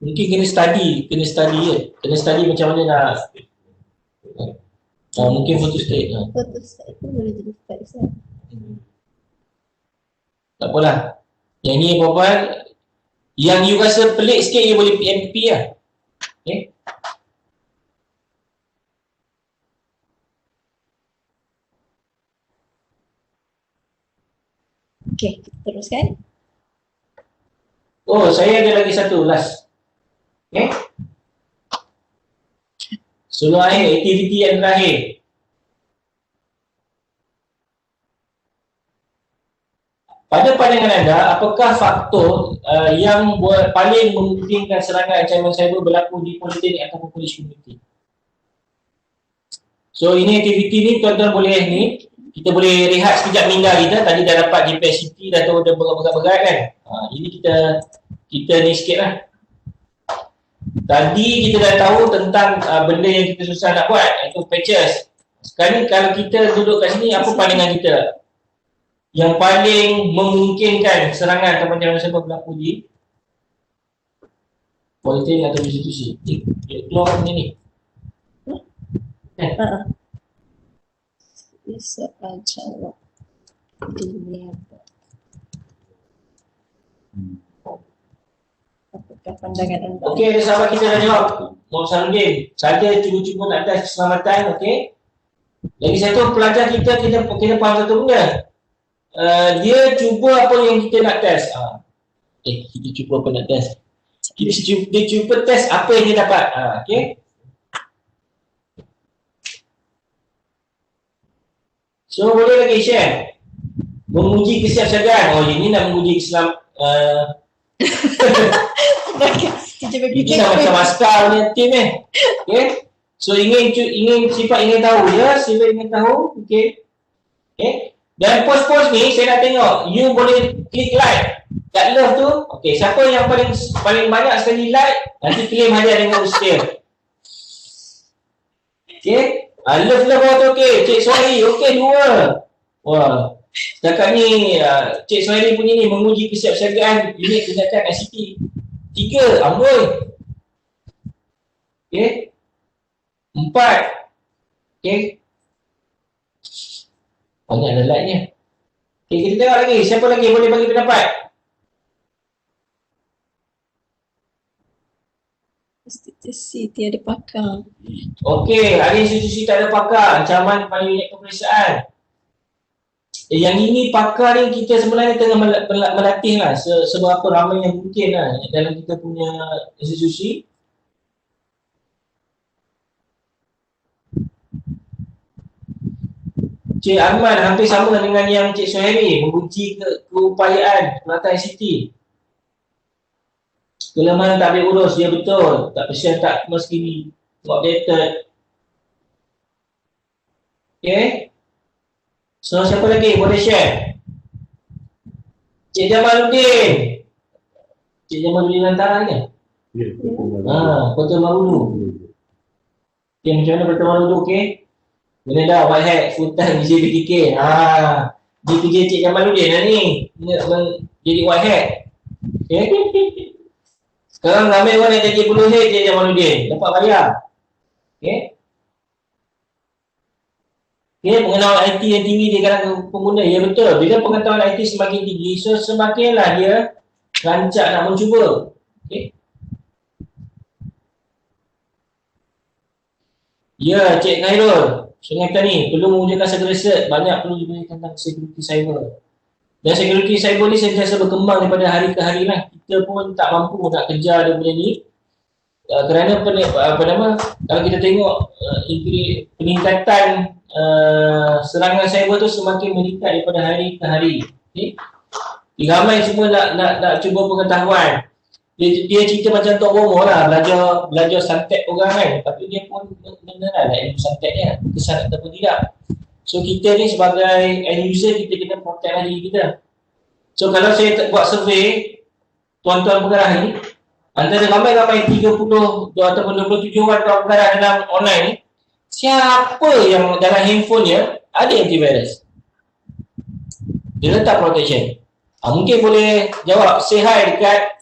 Mungkin kena study je. Kena study macam mana nak mungkin photostat. Photostat tu boleh jadi fax lah. Tak apalah. Yang ni apa-apa, yang you rasa pelik sikit you boleh PMP lah. Okay. Okay, kita teruskan. Oh, saya ada lagi satu last. Okay. Sebelum akhir, aktiviti yang terakhir. Pada pandangan anda, apakah faktor yang paling memungkinkan serangan ancaman cyber berlaku di politeknik atau polis community? So ini aktiviti ni tuan-tuan boleh ni, kita boleh rehat sekejap minda kita. Tadi dah dapat JPICT, dah tahu dah berat-berat kan. Ini kita ni sikit lah. Tadi kita dah tahu tentang benda yang kita susah nak buat, iaitu patches. Sekarang kalau kita duduk kat sini, apa pandangan kita? Yang paling memungkinkan serangan atau ancaman cyber berlaku di politeknik atau institusi. Keluar benda ni. Bisa jawab dunia. Apakah pandangan anda? Okey, ada sahabat kita dah jawab. Muhammad Sarudin. Saja cuba-cuba nak test keselamatan, okey. Lagi satu, pelajar kita kena faham satu benda. Dia cuba apa yang kita nak test. Kita cuba apa nak test. Dia cuba test apa yang dia dapat. Okey. So, boleh lagi share. Menguji kesiapsiagaan. Oh, ini nak menguji Islam. Ini dah macam askar punya team Okay. So ingin tahu ya, sila ingin tahu. Okay. Okay. Dan post-post ni saya nak tengok. You boleh klik like. Kat love tu. Okay. Siapa yang paling banyak sekali like, nanti claim hadiah dengan Ustaz. Okay. Love tu okay. Cik Suhairi okay 2. Wah. Setakat ni Cik Suhairi punya ni menguji kesiapsiagaan unit tindakan ICT 3, amboi. Okay. 4. Okay. Banyak ada like nya. Okay, kita tengok lagi. Siapa lagi boleh bagi pendapat? Institusi tiada pakar. Okey, ada institusi tak ada pakar. Ancaman pada unit peperiksaan. Yang ini pakar ni kita sebenarnya tengah melatih lah seberapa ramai yang mungkin lah dalam kita punya institusi. Cik Ahmad hampir sama dengan yang Cik Suhairi, menguji keupayaan penata ICT. Kelemahan tak boleh urus, dia betul. Tak pasien tak mesti updated. Okay. So siapa lagi boleh share? Cik Jamaluddin. Cik Jamaluddin antara ni. Ya, Kota Marudu. Okay, macam mana Kota Marudu, okay? Boleh dah, white hat, full time di JBTK. Dia kerja Cik Jamaluddin lah ni. Jadi white hat. Okay? Sekarang ramai orang yang jadi blue hat Cik Jamaluddin. Dapat bayar. Okay? Okay, pengetahuan IT yang tinggi di kalangan pengguna. Ya betul. Bila pengetahuan IT semakin tinggi, so semakinlah dia rancak nak mencuba. Okay? Ya, Cik Khairul. Sungai Petani perlu mewujudkan segala riset. Banyak perlu diberikan tentang security cyber. Dan security cyber ni sentiasa berkembang daripada hari ke hari lah. Kita pun tak mampu nak kejar dia punya ni. Kerana kalau kita tengok peningkatan serangan cyber tu semakin meningkat daripada hari ke hari. Okay? Ramai semua nak cuba pengetahuan. Dia cerita macam Tok Romo lah, belajar santet orang kan. Tapi dia pun benar lah ilmu santet dia, kesan ataupun tidak. So kita ni sebagai end user, kita kena protect lah diri kita. So kalau saya buat survey tuan-tuan pengarah ni, antara ramai-ramai 30 ataupun 27 orang tuan pengarah dalam online ni, siapa yang dalam handphone dia ada antivirus? Dia letak protection. Mungkin boleh jawab, say hi dekat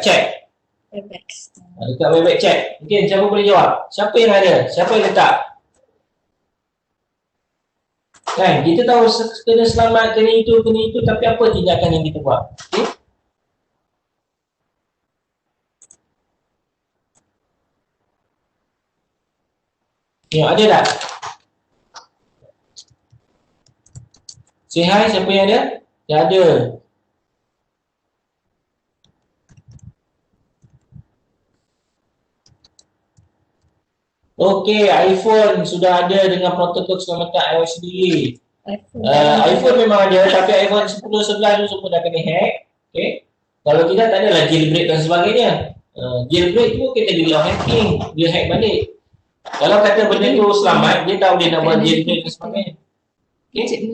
chat. Webex. Dekat Webex chat. Mungkin siapa boleh jawab? Siapa yang ada? Siapa yang letak? Kan, kita tahu kena selamat, kena itu, tapi apa tindakan yang kita buat? Okay? Ya, ada tak? Say hi, siapa yang ada? Yang ada. Okey, iPhone sudah ada dengan protokol keselamatan iOS sendiri. iPhone memang ada, tapi iPhone 10, 11 tu semua dah kena hack. Okay. Kalau tidak, tak adalah jailbreak dan sebagainya. Jailbreak tu kita dia hacking, dia hack balik. Kalau kata benda tu selamat, dia tahu dia nak buat jailbreak dan sebagainya. Okay.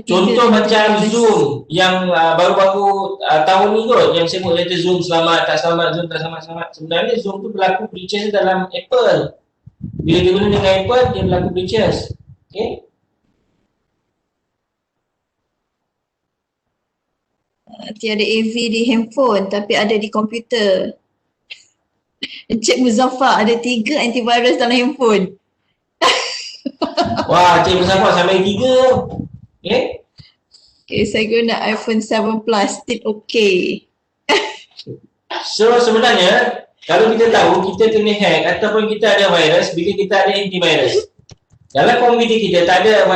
Contoh macam Zoom yang baru-baru tahun ni kot, yang sebut kata Zoom selamat, tak selamat, Zoom tak selamat. Sebenarnya Zoom tu berlaku breaches dalam Apple. Bila dia guna dengan Apple, dia berlaku breaches. Okay. Tiada AV di handphone tapi ada di komputer. Encik Muzaffar ada 3 antivirus dalam handphone. Wah, Cik Muzaffar sampai 3. Okay. Okay, saya guna iPhone 7 Plus, still okay. So sebenarnya kalau kita tahu kita kena hack ataupun kita ada virus bila kita ada antivirus. Dalam komputer kita tak ada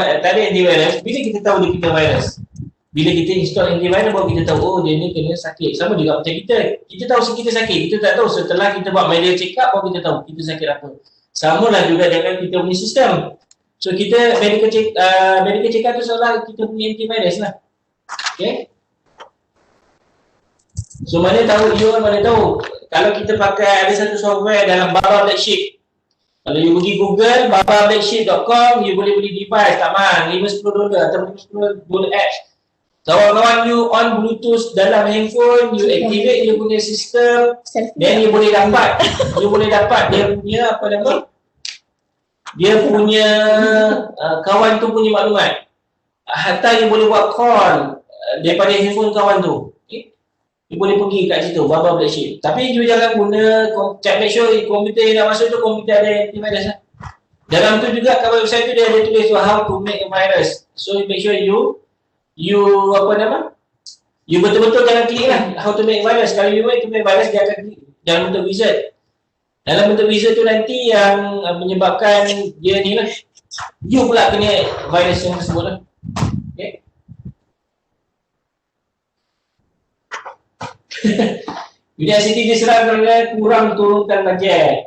antivirus bila kita tahu dia kena virus. Bila kita install antivirus baru kita tahu oh dia ni kena sakit. Sama juga macam kita. Kita tahu kita sakit, kita tak tahu setelah kita buat medical check up baru kita tahu kita sakit apa. Samalah juga dengan kita punya sistem. So kita medical check up tu seolah kita punya antivirus lah. Okay. So mana tahu, you mana tahu kalau kita pakai ada satu software dalam Baba Black Sheep. Kalau you pergi Google babablacksheep.com, you boleh beli device tak mahal, $50 atau $50 apps. Kawan-kawan you on Bluetooth dalam handphone, you activate you punya sistem, then you boleh dapat dia punya apa nama? Dia punya kawan tu punya maklumat. Hatta you boleh buat call daripada handphone kawan tu. You boleh pergi kat situ, Baba Black Sheep. Tapi you jangan guna, make sure komputer yang nak masuk tu komputer ada antivirus lah. Dalam tu juga kat website tu dia ada tulis how to make a virus. So make sure you apa nama? You betul-betul jangan klik lah how to make virus. Kalau you make to make virus dia akan klik dalam bentuk wizard. Dalam bentuk wizard tu nanti yang menyebabkan dia ni lah. You pula kena virus yang tersebut lah. Okay. Universiti diserang kerana kurang turunkan bajet.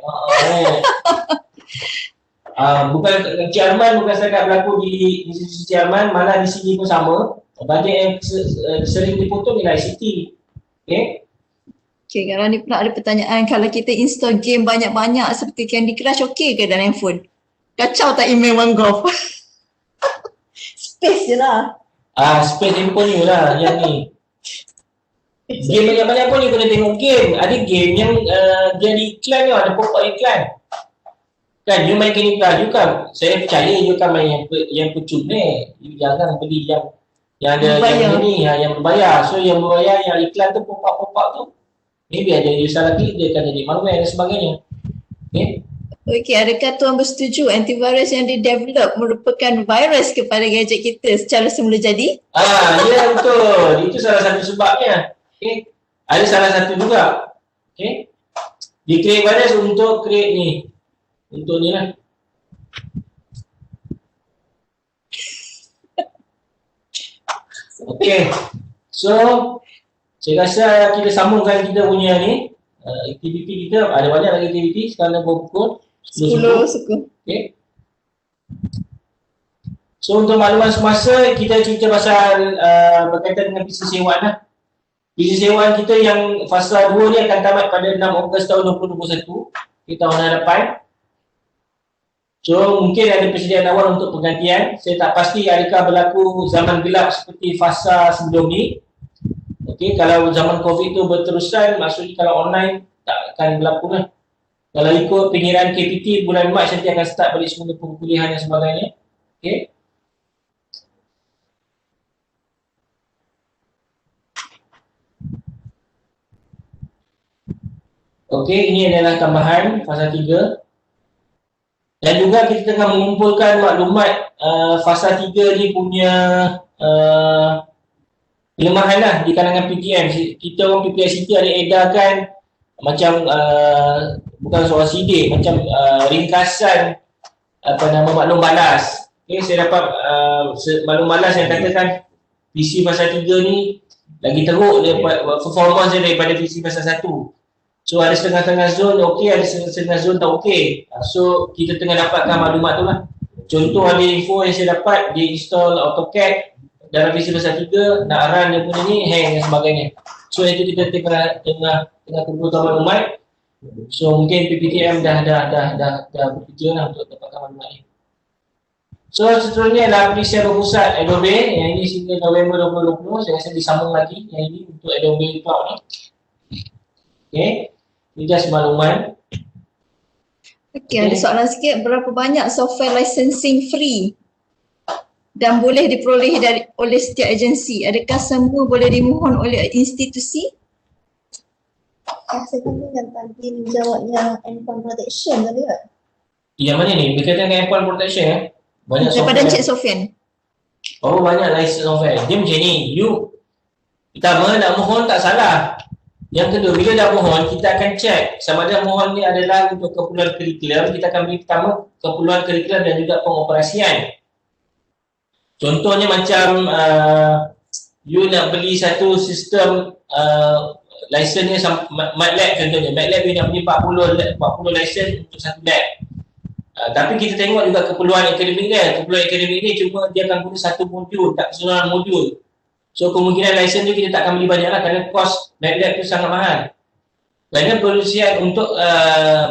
Bukan Encik Arman bukan setakat berlaku di institusi Arman, malah di sini pun sama. Bajet yang sering dipotong ialah ICT. Okay. Okay, kalau ni pula ada pertanyaan, kalau kita install game banyak-banyak seperti Candy Crush, okey ke dalam handphone? Kacau tak email OneGolf? Space je lah. Space handphone you lah yang ni. Game banyak-banyak pun you kena tengok game. Ada game yang dia ada iklan tu, ada pop-up iklan. Kan, you main Candy Crush, you kan, saya percaya you kan main yang percuma. You jangan beli yang ada yang ni, yang berbayar. So yang berbayar, yang iklan tu pop-up tu, maybe ada you salah klik, dia akan jadi malware dan sebagainya. Okay. Okey, adakah tuan bersetuju antivirus yang di-develop merupakan virus kepada gadget kita secara semula jadi? Ya betul. Itu salah satu sebabnya. Okay. Ada salah satu juga. Okay. Dia create virus untuk create ni. Untuk ni lah. Okay. So, saya rasa kita sambungkan kita punya ni. Aktiviti kita, ada banyak lagi aktiviti. Sekarang dah pukul 10 suku. Okay. So, untuk makluman semasa, kita cerita pasal berkaitan dengan bisnes sewaan lah. Bisnes sewaan kita yang fasa 2 ni akan tamat pada 6 Ogos tahun 2021. Di tahun hadapan. So mungkin ada persediaan awal untuk penggantian. Saya tak pasti adakah berlaku zaman gelap seperti fasa sebelum ni. Okey, kalau zaman COVID tu berterusan, maksudnya kalau online tak akan berlaku lah. Kalau ikut pengiran KPT bulan Mac nanti akan start balik semula perkuliahan dan sebagainya. Okey. Okey, ini adalah tambahan fasa 3. Dan juga kita tengah mengumpulkan maklumat fasa 3 ni punya kelemahan lah di kalangan PTM. Kita orang PPICT ada edarkan macam bukan soal sidik, macam ringkasan apa nama maklum balas. Okay, saya dapat maklum balas yang katakan PC fasa 3 ni lagi teruk daripada performance dia daripada PC fasa 1. So ada setengah-setengah zone okey, ada setengah zone tak okey. So kita tengah dapatkan maklumat tu lah. Contoh ada info yang saya dapat, dia install AutoCAD dalam PC fasa 3, nak run dia punya ni hang dan sebagainya. So itu kita tengah kumpulkan maklumat. So mungkin PPTM dah berfikir lah untuk dapatkan maklumat ni. So seterusnya adalah perisian pusat Adobe yang ini sehingga November 2020. Saya rasa disambung lagi yang ini untuk Adobe Cloud ni. Okay. Ini just makluman. Okey, ada soalan sikit. Berapa banyak software licensing free dan boleh diperoleh oleh setiap agensi? Adakah semua boleh dimohon oleh institusi? Saya kan tadi menjawab yang endpoint protection tadi kan? Yang mana ni? Berkaitan dengan endpoint protection ya? Banyak daripada software. Encik Sofian. Oh, banyak license software. Dia macam ni. You pertama nak mohon tak salah. Yang kedua, bila dah mohon, kita akan check sama ada mohon ni adalah untuk keperluan kurikulum. Kita akan beri pertama keperluan kurikulum dan juga pengoperasian. Contohnya macam you nak beli satu sistem lisennya MATLAB contohnya. MATLAB you nak beli 40 lesen untuk satu lab. Tapi kita tengok juga keperluan akademik dia. Keperluan akademik ni cuma dia akan guna satu modul, tak keseluruhan modul. So kemungkinan lesen tu kita tak akan beli banyak lah kerana kos MATLAB tu sangat mahal. Kerana perisian untuk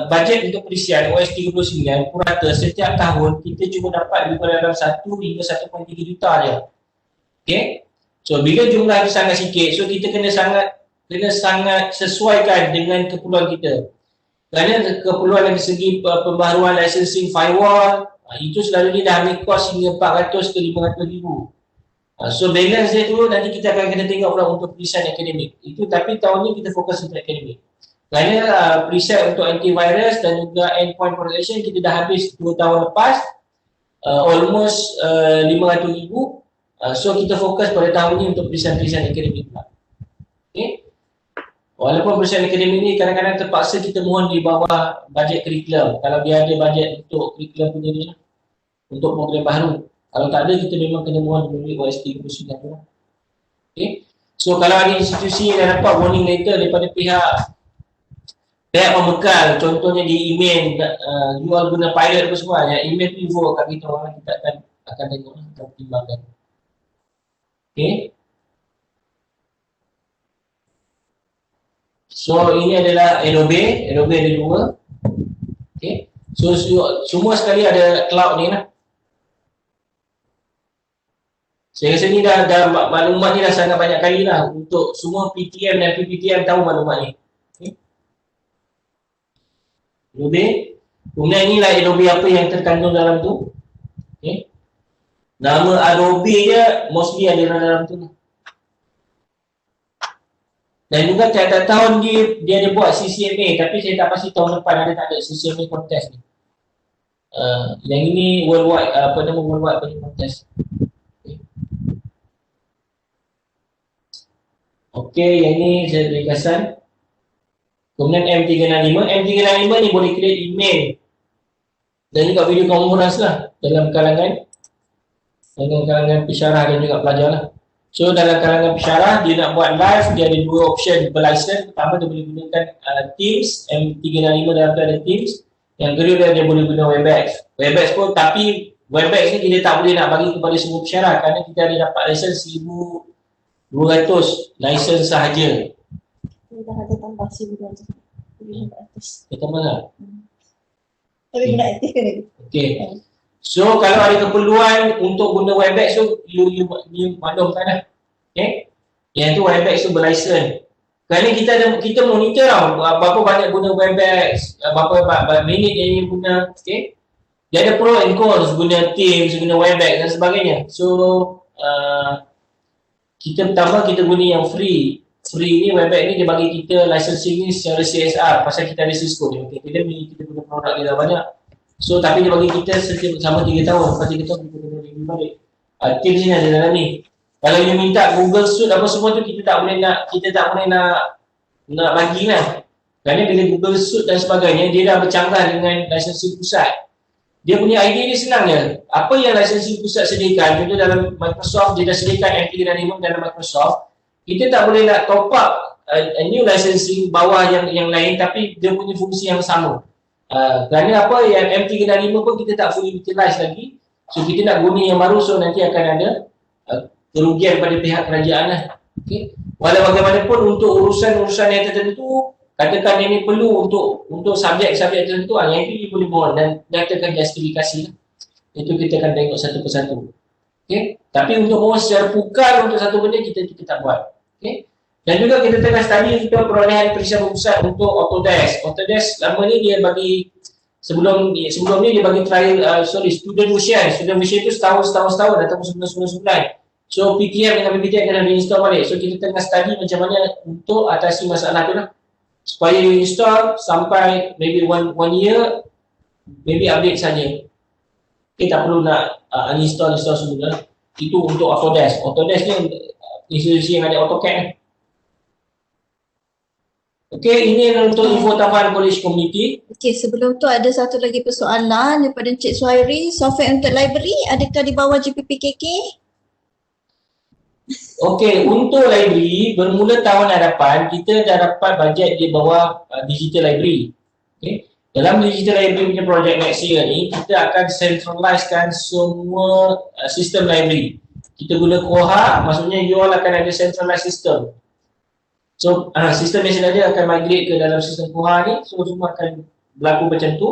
bajet untuk perisian OS 39 purata setiap tahun kita cuma dapat lebih pada dalam 1 hingga 1.3 juta je. Okay. So bila jumlah itu sangat sikit, so kita kena sangat sesuaikan dengan keperluan kita. Kerana keperluan dari segi pembaharuan licensing firewall, itu selalu dia dah ambil kos hingga 400 ke 500 ribu. So balance dia tu nanti kita akan kena tengok pula untuk perisian akademik. Itu tapi tahun ni kita fokus untuk akademik. Kerana perisian untuk antivirus dan juga endpoint protection kita dah habis 2 tahun lepas, almost 500 ribu. So kita fokus pada tahun ni untuk perisian-perisian akademik pula. Okay. Walaupun perisian akademik ni kadang-kadang terpaksa kita mohon di bawah bajet kurikulum. Kalau dia ada bajet untuk kurikulum punya ni lah, untuk program baru. Kalau tak ada, kita memang kena mohon melalui OS 39 tu lah. Okay. So kalau ada institusi yang dah dapat warning letter daripada pihak pembekal, contohnya di email, jual guna pilot apa semua, yang email tu info kat kita orang, kita akan tengok, akan pertimbangkan. Okay. So ini adalah Adobe ada 2. Okay. So semua sekali ada cloud ni lah. Saya rasa ni dah maklumat ni dah sangat banyak kali lah untuk semua PTM dan PPTM tahu maklumat ni. Okay. Adobe. Kemudian inilah Adobe apa yang terkandung dalam tu. Okay. Nama Adobe je mostly ada dalam tu. Dan juga tiap-tiap tahun dia ada buat CCMA, tapi saya tak pasti tahun depan ada tak ada CCMA contest ni. Yang ini worldwide, worldwide contest. Okey, yang ini saya ringkasan. Kemudian M365 ni boleh create email dan juga video conference lah dalam kalangan pensyarah dan juga pelajar lah. So dalam kalangan pensyarah dia nak buat live, dia ada 2 option berlicense. Pertama dia boleh gunakan Teams, M365 dalam tu ada Teams. Yang kedua dia boleh guna Webex. Webex pun, tapi Webex ni kita tak boleh nak bagi kepada semua pensyarah kerana kita ada dapat license 1,200 license sahaja. Dah ada tambah 1,200. Kita tambah tak? Tapi kena aktif lagi. Okay. So kalau ada keperluan untuk guna Webex tu, you maklumkan lah. Okay. Yang tu Webex tu berlicense. Kerana kita monitor tau berapa banyak guna Webex, berapa minit yang guna. Okay. Dia ada pro and cons guna Teams, guna Webex dan sebagainya. So kita pertama kita guna yang free. Free ni Webex ni dia bagi kita licensing ni secara CSR pasal kita ada Cisco ni. Okay. Kita guna produk dia dah banyak. So tapi dia bagi kita setiap sama 3 tahun. Lepas 3 tahun kita kena review balik. Teams ni ada dalam ni. Kalau you minta Google Suite apa semua tu kita tak boleh nak bagi lah. Kerana bila Google Suite dan sebagainya dia dah bercanggah dengan licensing pusat. Dia punya idea ni senang je. Apa yang licensing pusat sediakan, contoh dalam Microsoft dia dah sediakan M365 dalam Microsoft. Kita tak boleh nak top up a new licensing bawah yang lain tapi dia punya fungsi yang sama. Kerana apa yang M365 pun kita tak fully utilize lagi. So kita nak guna yang baru, so nanti akan ada kerugian pada pihak kerajaan lah. Okay. Walau bagaimanapun untuk urusan-urusan yang tertentu, katakan ini perlu untuk subjek-subjek tertentu, yang itu boleh mohon dan nyatakan justifikasi lah. Itu kita akan tengok satu persatu. Okay. Tapi untuk mohon secara pukal untuk satu benda kita tak buat. Okay. Dan juga kita tengah study juga perolehan perisian pusat untuk Autodesk. Autodesk lama ni dia bagi sebelum ni dia bagi trial student version. Student version tu setahun ataupun sebulan. So PTM dengan PPTM kena di-install balik. So kita tengah study macam mana untuk atasi masalah tu lah. Supaya you install sampai maybe one year, maybe update saja. Kita tak perlu nak uninstall semua. Itu untuk Autodesk. Autodesk ni institusi yang ada AutoCAD ni. Okey, ini untuk info tambahan College Community. Okey, sebelum tu ada satu lagi persoalan daripada Encik Suhairi. Software untuk library adakah di bawah GPPKK? Okey, untuk library bermula tahun hadapan kita dah dapat bajet di bawah digital library. Okey. Dalam digital library punya projek next year ni kita akan centralizekan semua sistem library. Kita guna Koha, maksudnya you all akan ada centralized system. So sistem yang sedia akan migrate ke dalam sistem Koha ni, so semua akan berlaku macam tu.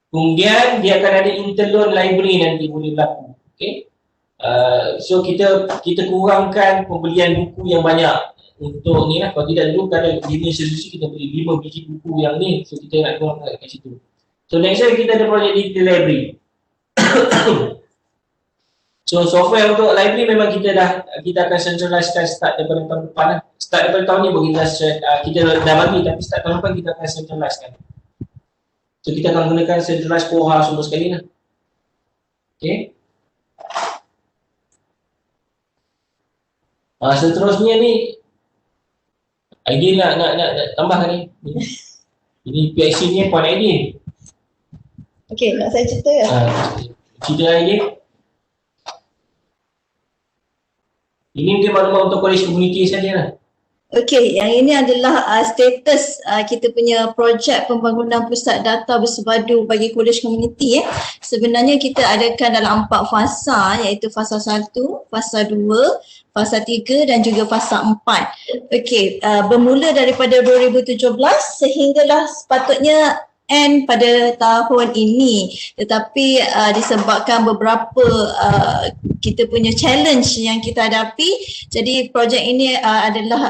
Kemudian dia akan ada interloan library nanti boleh berlaku. Okey. So kita kurangkan pembelian buku yang banyak untuk ni lah. Kalau tidak dulu kalau di institusi kita beli 5 biji buku yang ni, so kita nak kurangkan kat situ. So next year kita ada projek digital library. So software untuk library memang kita akan centralizekan start daripada tahun depan lah. Start daripada tahun ni baru kita dah bagi, tapi start tahun depan kita akan centralizekan. So kita akan gunakan centralized Koha semua sekali lah. Okay. Seterusnya ni ID nak tambahkan ni. Ini PIC ni point ID. Okey, nak saya cerita ke? Cerita ID. Ini mungkin maklumat untuk college community saja lah. Okey, yang ini adalah status kita punya projek pembangunan pusat data bersepadu bagi college community. Sebenarnya kita adakan dalam 4 fasa, iaitu fasa 1, fasa 2, fasa 3 dan juga fasa 4. Okey, bermula daripada 2017 sehinggalah sepatutnya end pada tahun ini, tetapi disebabkan beberapa kita punya challenge yang kita hadapi, jadi projek ini adalah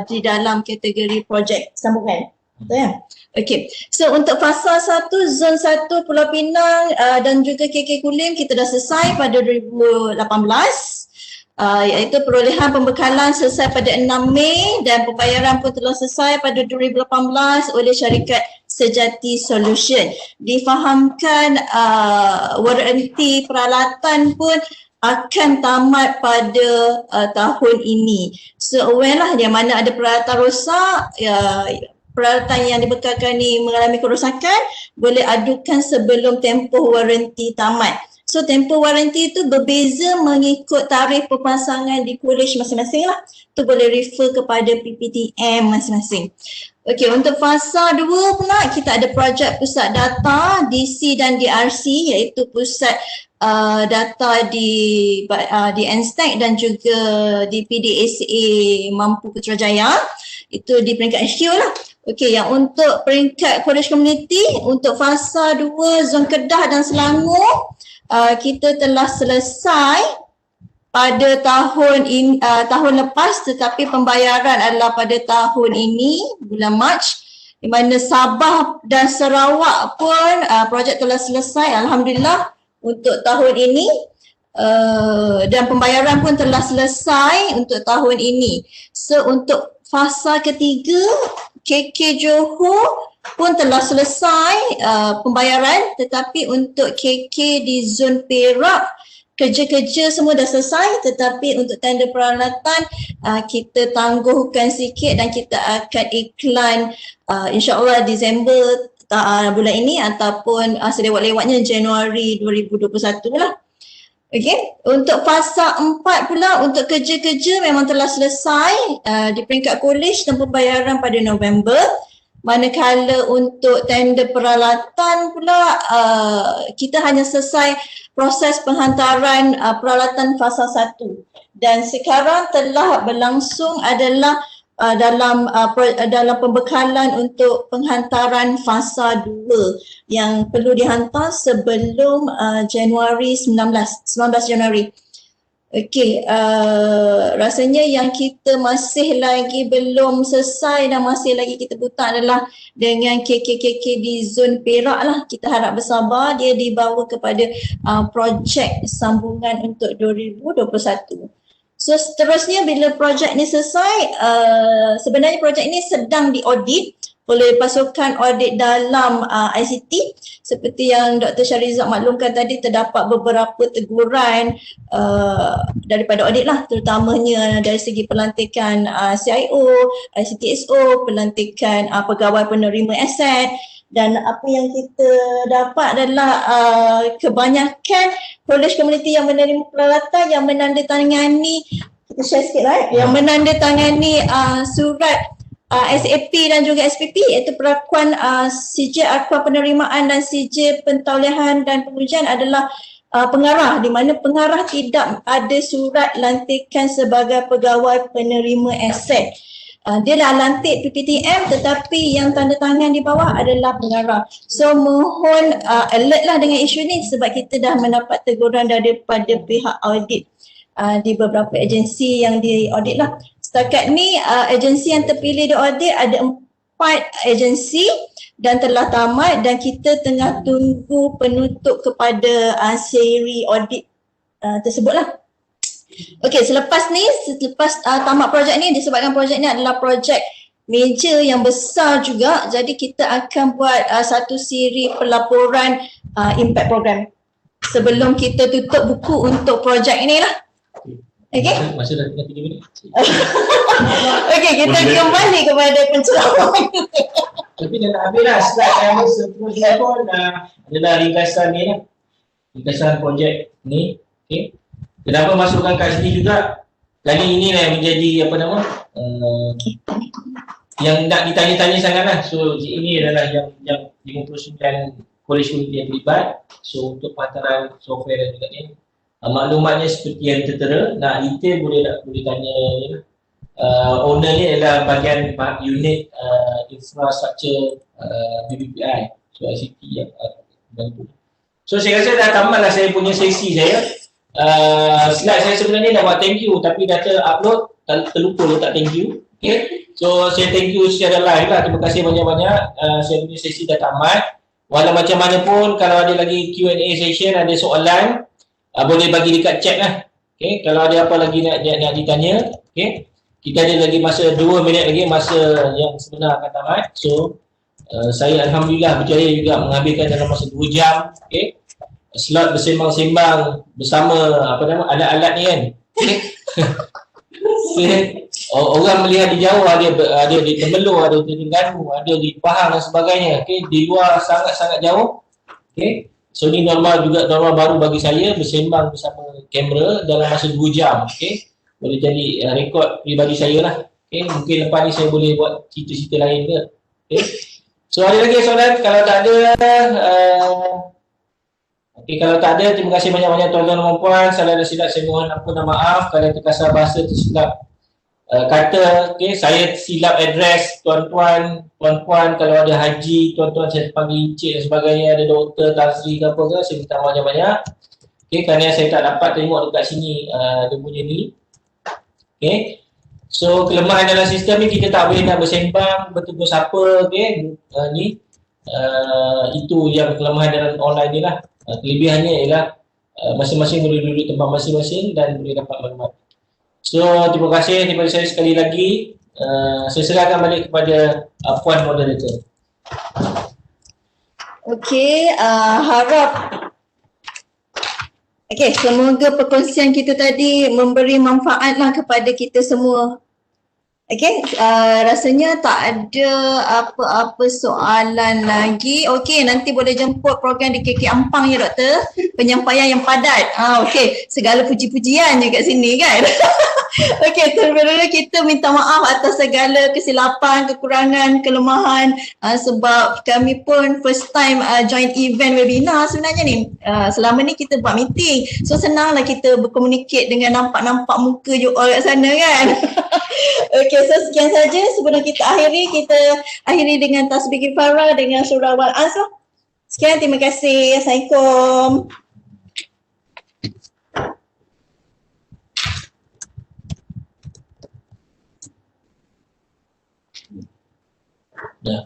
di dalam kategori projek sambungan. Betul ya? Okey. So untuk fasa 1, zon 1 Pulau Pinang dan juga KK Kulim kita dah selesai pada 2018. Iaitu perolehan pembekalan selesai pada 6 Mei dan pembayaran pun telah selesai pada 2018 oleh syarikat Sejati Solution. Difahamkan waranti peralatan pun akan tamat pada tahun ini. So aware lah yang mana ada peralatan rosak, peralatan yang dibekalkan ni mengalami kerosakan, boleh adukan sebelum tempoh waranti tamat. So tempoh waranti itu berbeza mengikut tarikh pemasangan di kolej masing-masing lah. Tu boleh refer kepada PPTM masing-masing. Okey, untuk fasa 2 pula kita ada projek pusat data DC dan DRC, iaitu pusat data di NSTEC dan juga di PDSA Mampu Putrajaya. Itu di peringkat HQ lah. Okey, yang untuk peringkat college community, untuk fasa 2 zon Kedah dan Selangor, kita telah selesai pada tahun lepas, tetapi pembayaran adalah pada tahun ini bulan Mac, di mana Sabah dan Sarawak pun projek telah selesai alhamdulillah untuk tahun ini, dan pembayaran pun telah selesai untuk tahun ini. So untuk fasa ketiga KK Johor pun telah selesai pembayaran, tetapi untuk KK di zon Perak kerja-kerja semua dah selesai, tetapi untuk tender peralatan kita tangguhkan sikit dan kita akan iklan insyaAllah Disember bulan ini ataupun selewat-lewatnya Januari 2021 lah. Okey, untuk fasa 4 pula untuk kerja-kerja memang telah selesai di peringkat kolej dan pembayaran pada November. Manakala untuk tender peralatan pula kita hanya selesai proses penghantaran peralatan fasa 1 dan sekarang telah berlangsung adalah dalam pembekalan untuk penghantaran fasa 2 yang perlu dihantar sebelum Januari 19 Januari. Okey, rasanya yang kita masih lagi belum selesai dan masih lagi kita buta adalah dengan KK di zon Perak lah. Kita harap bersabar, dia dibawa kepada projek sambungan untuk 2021. So seterusnya bila projek ni selesai, sebenarnya projek ni sedang diaudit oleh pasukan audit dalam ICT. Seperti yang Dr. Syarizak maklumkan tadi, terdapat beberapa teguran daripada audit lah, terutamanya dari segi pelantikan CIO, ICTSO, pelantikan pegawai penerima aset. Dan apa yang kita dapat adalah kebanyakan college community yang menerima peralatan yang menandatangani, kita share sikit lah, yang menandatangani surat SAP dan juga SPP, iaitu perakuan sijil akta penerimaan dan sijil pentaulihan dan pengujian adalah pengarah, di mana pengarah tidak ada surat lantikan sebagai pegawai penerima aset. Dia dah lantik PPTM tetapi yang tanda tangan di bawah adalah pengarah. So mohon alert lah dengan isu ni sebab kita dah mendapat teguran daripada pihak audit di beberapa agensi yang di audit lah. Setakat ni agensi yang terpilih di audit ada 4 agensi dan telah tamat, dan kita tengah tunggu penutup kepada seri audit tersebut lah. Okey, selepas tamat projek ni, disebabkan projek ni adalah projek major yang besar juga, jadi kita akan buat satu siri pelaporan impact program sebelum kita tutup buku untuk projek ni lah. Okey? Masa dah tinggal 3 minit. Okey, kita kembali kepada pencerahan. Tapi dah nak habis lah, slide yang seterusnya pun adalah ringkasan ni lah. Ringkasan projek ni. Okey. Kenapa masukkan kat sini juga? Kali ini lah yang menjadi yang nak ditanya-tanya sangat lah. So ini adalah yang 59 college community yang terlibat. So untuk penghantaran software dan juga ni, maklumatnya seperti yang tertera. Nak detail boleh tanya ni lah. Owner ni adalah bahagian unit infrastructure BBPI. So ICT yang bantu. So saya rasa dah tamat lah saya punya sesi saya. Slide saya sebenarnya dah buat thank you tapi data upload terlupa letak thank you. Okay. So saya thank you secara live lah. Terima kasih banyak-banyak. Saya punya sesi dah tamat. Walau macam mana pun kalau ada lagi Q&A session, ada soalan, boleh bagi dekat chat lah. Okay. Kalau ada apa lagi nak ditanya, okay. Kita ada lagi masa 2 minit lagi masa yang sebenar akan tamat. So saya Alhamdulillah berjaya juga mengambilkan dalam masa 2 jam. Okay. Slot bersembang-sembang bersama alat-alat ni kan. Orang melihat di jauh ada di Temelur, ada di Terengganu, ada di Pahang dan sebagainya. Okay. Di luar sangat-sangat jauh. Okay. So ni normal baru bagi saya bersembang bersama kamera dalam masa 2 jam. Okay. Boleh jadi rekod pribadi saya lah. Okay. Mungkin lepas ni saya boleh buat cerita-cerita lain ke. Okay. So ada lagi soalan? Kalau tak ada, okey, kalau tak ada, terima kasih banyak-banyak tuan-tuan dan puan. Salah ada silap saya mohon ampun dan maaf. Kalau terkasar bahasa tersilap kata, okey, saya silap address tuan-tuan, puan-puan. Kalau ada haji, tuan-tuan saya panggil encik dan sebagainya, ada doktor, Tan Sri ke apa ke, saya minta maaf banyak-banyak. Okey, kerana saya tak dapat tengok dekat sini dia punya ni. Okey. So kelemahan dalam sistem ni kita tak boleh nak bersembang, bertegur sapa, okey. Itu yang kelemahan dalam online ni lah. Kelebihannya ialah masing-masing boleh duduk tempat masing-masing dan boleh dapat maklumat. So terima kasih daripada saya sekali lagi. Saya serahkan balik kepada puan moderator. Okey, semoga perkongsian kita tadi memberi manfaat lah kepada kita semua. Okey, rasanya tak ada apa-apa soalan lagi. Okey, nanti boleh jemput program di KK Ampang ya doktor. Penyampaian yang padat. Okey, segala puji-pujian je kat sini kan. Okey, terlebih dahulu kita minta maaf atas segala kesilapan, kekurangan, kelemahan sebab kami pun first time join event webinar sebenarnya ni. Selama ni kita buat meeting. So senanglah kita berkomunikasi dengan nampak-nampak muka you all kat sana kan. Okey, so sekian saja sebelum kita akhiri dengan tasbih kifarah dengan surah Wal-As. Sekian, terima kasih. Assalamualaikum. Ya.